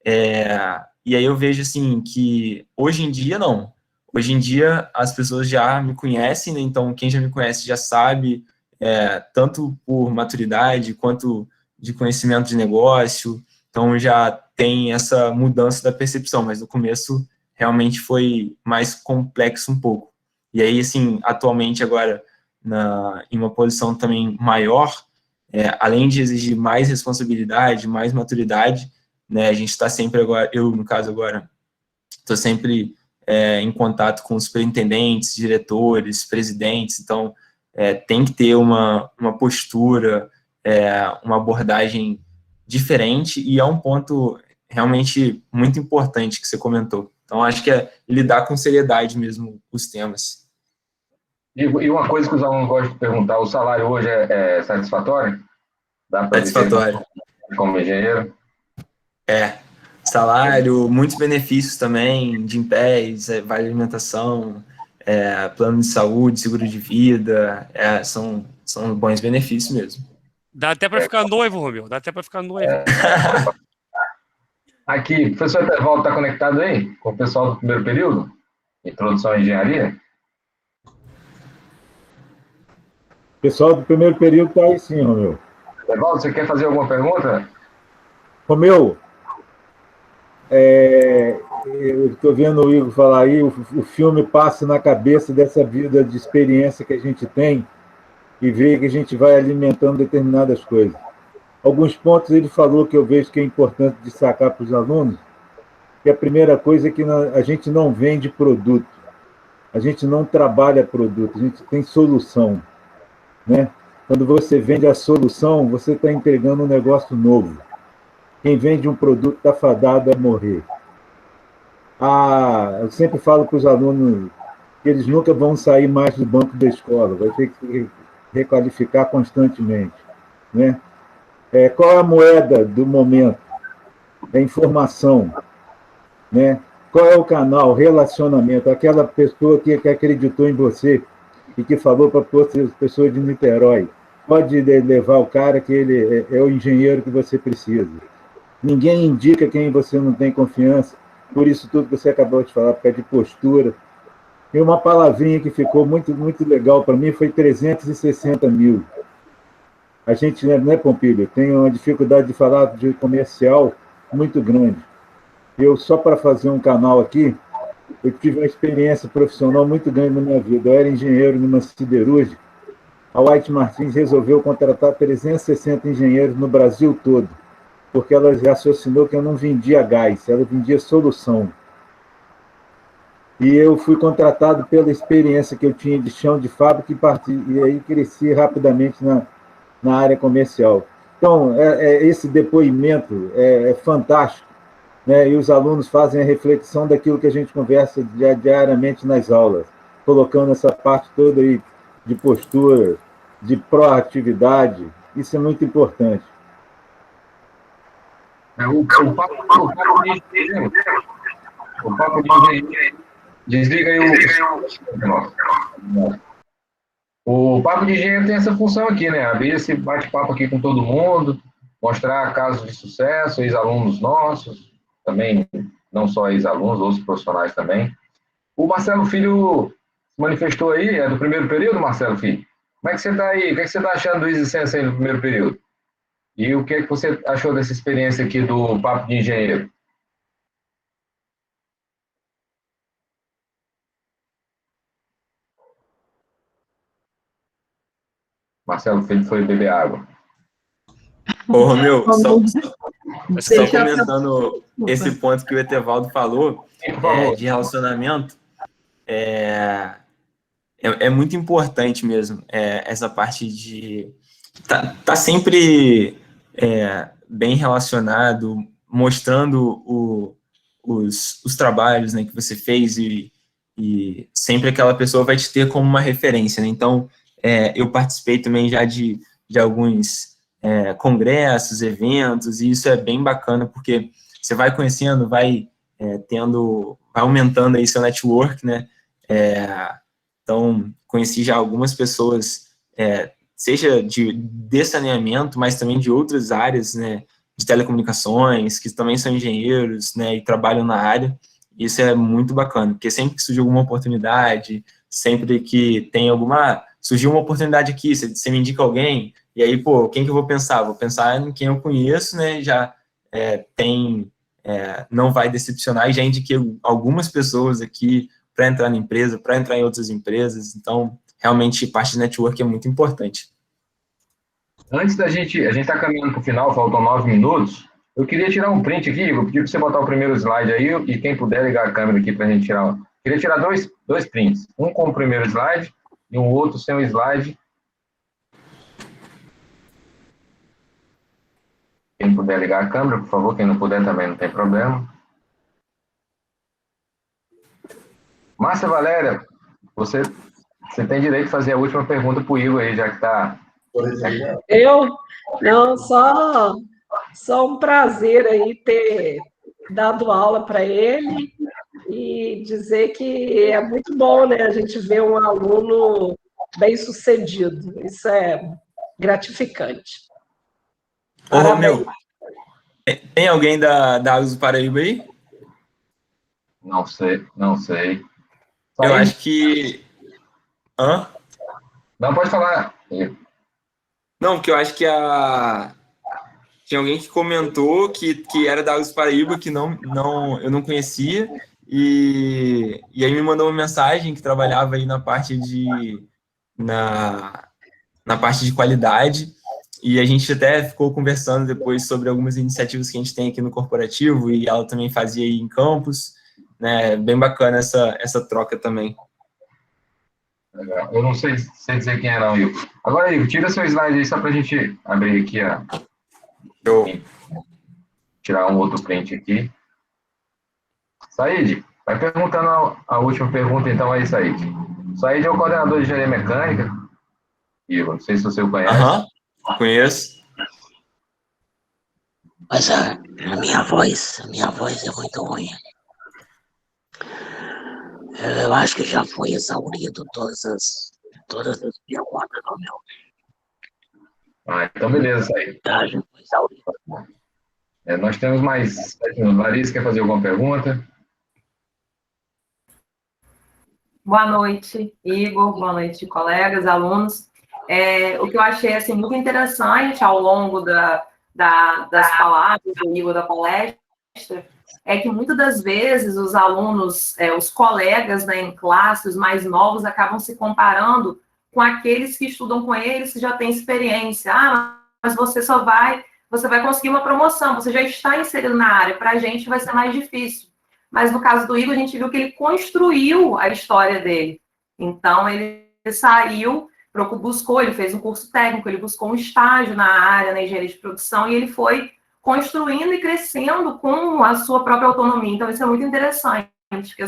E aí eu vejo, assim, que hoje em dia, não. Hoje em dia, as pessoas já me conhecem, né? Então, quem já me conhece já sabe, tanto por maturidade, quanto de conhecimento de negócio. Então, já tem essa mudança da percepção, mas no começo, realmente foi mais complexo um pouco. E aí, assim, atualmente, agora, em uma posição também maior, além de exigir mais responsabilidade, mais maturidade, né, a gente está sempre agora, eu, no caso, agora, estou sempre em contato com os superintendentes, diretores, presidentes, então tem que ter uma postura, uma abordagem diferente, e é um ponto realmente muito importante que você comentou. Então, acho que é lidar com seriedade mesmo os temas. E uma coisa que os alunos gostam de perguntar, o salário hoje é satisfatório? Dá para viver Satisfatório. como engenheiro? Salário, muitos benefícios também, de Gympass, vale alimentação, plano de saúde, seguro de vida, são bons benefícios mesmo. Dá até para ficar noivo, Romeu. Dá até para ficar noivo. Aqui, o professor Etevaldo está conectado aí com o pessoal do primeiro período? Introdução à engenharia? O pessoal do primeiro período está aí sim, Romeu. Etevaldo, você quer fazer alguma pergunta? Romeu, eu estou vendo o Igor falar aí, o filme passa na cabeça dessa vida de experiência que a gente tem e vê que a gente vai alimentando determinadas coisas. Alguns pontos ele falou que eu vejo que é importante destacar para os alunos, que a primeira coisa é que a gente não vende produto, a gente não trabalha produto, a gente tem solução, né? Quando você vende a solução, você está entregando um negócio novo. Quem vende um produto está fadado a morrer. Eu sempre falo para os alunos que eles nunca vão sair mais do banco da escola, vai ter que se requalificar constantemente, né? Qual é a moeda do momento? É informação, né? Qual é o canal? Relacionamento. Aquela pessoa que acreditou em você e que falou para as pessoas de Niterói, pode levar o cara que ele é o engenheiro que você precisa. Ninguém indica quem você não tem confiança, por isso tudo que você acabou de falar, por causa de postura. E uma palavrinha que ficou muito, muito legal para mim foi 360 mil. A gente, né, Pompílio, tem uma dificuldade de falar de comercial muito grande. Eu, só para fazer um canal aqui, eu tive uma experiência profissional muito grande na minha vida. Eu era engenheiro numa siderúrgica. A White Martins resolveu contratar 360 engenheiros no Brasil todo, porque ela raciocinou que eu não vendia gás, ela vendia solução. E eu fui contratado pela experiência que eu tinha de chão de fábrica e aí cresci rapidamente na área comercial. Então, esse depoimento é fantástico, né? E os alunos fazem a reflexão daquilo que a gente conversa diariamente nas aulas, colocando essa parte toda aí de postura, de proatividade. Isso é muito importante. O papo de engenheiro. Desliga aí o papo de engenheiro tem essa função aqui, né? Abrir esse bate-papo aqui com todo mundo, mostrar casos de sucesso, ex-alunos nossos, também, não só ex-alunos, outros profissionais também. O Marcelo Filho se manifestou aí, é do primeiro período, Marcelo Filho? Como é que você está aí? O que você está achando do Easy aí no primeiro período? E o que é que você achou dessa experiência aqui do papo de engenheiro? Marcelo Filho foi beber água. Ô, Romeu, só comentando esse ponto que o Etevaldo falou, de relacionamento, é muito importante mesmo, essa parte de tá sempre bem relacionado, mostrando os trabalhos, né, que você fez e sempre aquela pessoa vai te ter como uma referência, né? Então, eu participei também já de alguns congressos, eventos, e isso é bem bacana, porque você vai conhecendo, vai aumentando aí seu network, né? Então, conheci já algumas pessoas seja de saneamento, mas também de outras áreas, né, de telecomunicações, que também são engenheiros, né, e trabalham na área. Isso é muito bacana, porque sempre que surge alguma oportunidade, sempre que tem surgiu uma oportunidade aqui, você me indica alguém, e aí, pô, quem que eu vou pensar? Vou pensar em quem eu conheço, né, já não vai decepcionar, e já indiquei algumas pessoas aqui para entrar na empresa, para entrar em outras empresas, então, realmente, parte de network é muito importante. Antes a gente está caminhando para o final, faltam 9 minutos. Eu queria tirar um print aqui, Igor, pedir para você botar o primeiro slide aí, e quem puder ligar a câmera aqui para a gente tirar. Queria tirar dois prints, um com o primeiro slide e um outro sem o slide. Quem puder ligar a câmera, por favor, quem não puder também não tem problema. Márcia Valéria, você tem direito de fazer a última pergunta para o Igor aí, já que está... Eu? Não, só um prazer aí ter dado aula para ele e dizer que é muito bom, né, a gente ver um aluno bem-sucedido. Isso é gratificante. Ô, Romeu, tem alguém da Águas do Paraíba aí? Não sei. Eu acho que... Hã? Não, pode falar. Não, porque eu acho que tinha alguém que comentou que era da Águas do Paraíba, que eu não conhecia, e aí me mandou uma mensagem que trabalhava aí na parte de qualidade, e a gente até ficou conversando depois sobre algumas iniciativas que a gente tem aqui no corporativo, e ela também fazia aí em campus, né? Bem bacana essa troca também. Legal. Eu não sei dizer quem era, Igor. Agora, Igor, tira seu slide aí só para a gente abrir aqui tirar um outro print aqui. Said, vai perguntando a última pergunta então aí, Said. Said é o coordenador de engenharia mecânica. Igor, não sei se você o conhece. Conheço. Mas a minha voz é muito ruim. Eu acho que já foi exaurido todas as perguntas do meu. Então beleza, Said. Tá, já foi exaurido. Nós temos mais 7 minutos. Larissa, quer fazer alguma pergunta? Boa noite, Igor. Boa noite, colegas, alunos. O que eu achei assim, muito interessante ao longo das palavras do Igor da palestra é que muitas das vezes os alunos, os colegas, né, em classe, os mais novos, acabam se comparando com aqueles que estudam com eles, que já têm experiência. Mas você vai conseguir uma promoção, você já está inserido na área, para a gente vai ser mais difícil. Mas no caso do Igor, a gente viu que ele construiu a história dele. Então, ele saiu, ele fez um curso técnico, ele buscou um estágio na área, na engenharia de produção, e ele foi construindo e crescendo com a sua própria autonomia. Então, isso é muito interessante, porque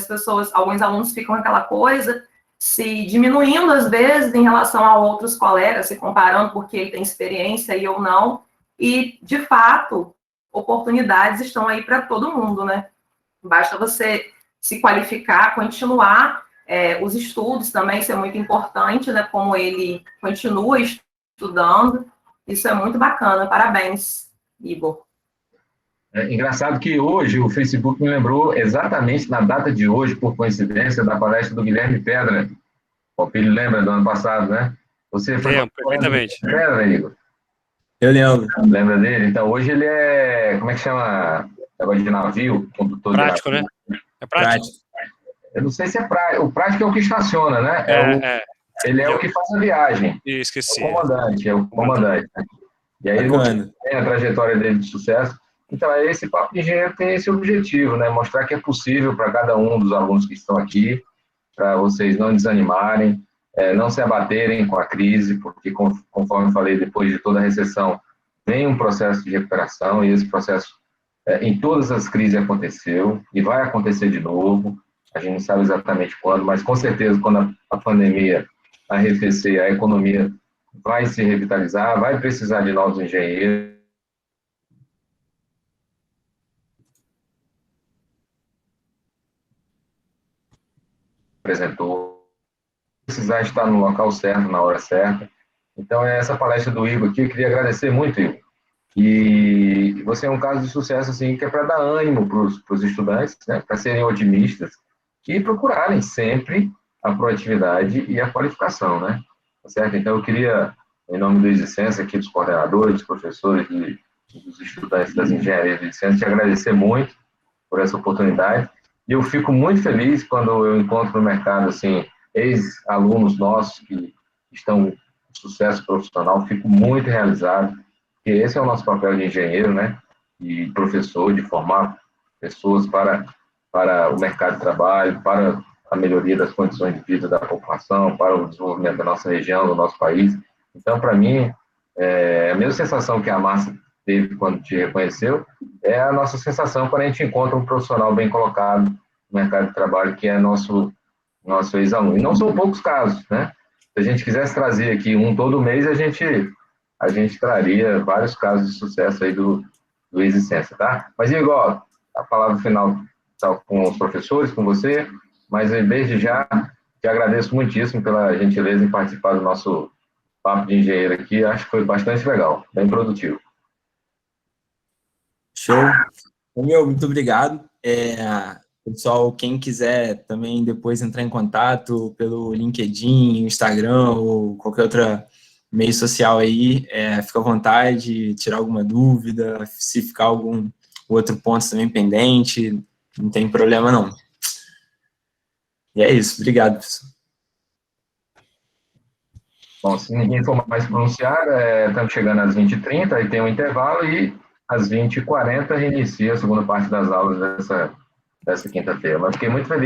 alguns alunos ficam aquela coisa, se diminuindo às vezes em relação a outros colegas, se comparando porque ele tem experiência e eu não, e, de fato, oportunidades estão aí para todo mundo, né? Basta você se qualificar, continuar os estudos também, isso é muito importante, né? Como ele continua estudando, isso é muito bacana. Parabéns, Igor. Engraçado que hoje o Facebook me lembrou exatamente na data de hoje, por coincidência, da palestra do Guilherme Pedra. O Filho lembra do ano passado, né? Você foi perfeitamente. Pedra, Igor? Eu lembro. Lembra dele? Então, hoje ele como é que chama? Negócio de navio, condutor prático, de navio. Né? É prático. Eu não sei se é prático. O prático é o que estaciona, né? Ele é o que faz a viagem. Esqueci. É o comandante. E aí ele tem a trajetória dele de sucesso. Então, esse papo de engenheiro tem esse objetivo, né? Mostrar que é possível para cada um dos alunos que estão aqui, para vocês não desanimarem, não se abaterem com a crise, porque, conforme eu falei, depois de toda a recessão, vem um processo de recuperação, e esse processo, em todas as crises aconteceu, e vai acontecer de novo. A gente não sabe exatamente quando, mas com certeza, quando a pandemia arrefecer, a economia vai se revitalizar, vai precisar de novos engenheiros. Apresentou, precisar estar no local certo, na hora certa. Então, é essa palestra do Igor aqui, eu queria agradecer muito, Igor. E você é um caso de sucesso, assim, que é para dar ânimo para os estudantes, né, para serem otimistas e procurarem sempre a proatividade e a qualificação, né? Tá certo? Então, eu queria, em nome do Licença, aqui dos coordenadores, dos professores e dos estudantes das engenharias de licença, te agradecer muito por essa oportunidade. E eu fico muito feliz quando eu encontro no mercado, assim, ex-alunos nossos que estão com sucesso profissional, fico muito realizado, porque esse é o nosso papel de engenheiro, né, e professor, de formar pessoas para o mercado de trabalho, para a melhoria das condições de vida da população, para o desenvolvimento da nossa região, do nosso país. Então, para mim, a mesma sensação que a Márcia teve quando te reconheceu, é a nossa sensação quando a gente encontra um profissional bem colocado no mercado de trabalho, que é nosso ex-aluno. E não são poucos casos, né? Se a gente quisesse trazer aqui um todo mês, a gente traria vários casos de sucesso aí do ex-licença, tá? Mas, Igor, a palavra final está com os professores, com você, mas desde já te agradeço muitíssimo pela gentileza em participar do nosso papo de engenheiro aqui, acho que foi bastante legal, bem produtivo. Show. Muito obrigado. Pessoal, quem quiser também depois entrar em contato pelo LinkedIn, Instagram ou qualquer outra meio social aí, fica à vontade, tirar alguma dúvida, se ficar algum outro ponto também pendente, não tem problema não. E é isso, obrigado, pessoal. Bom, se ninguém for mais pronunciar, estamos chegando às 20h30, aí tem um intervalo e às 20h40 reinicia a segunda parte das aulas dessa quinta-feira. Mas fiquei muito feliz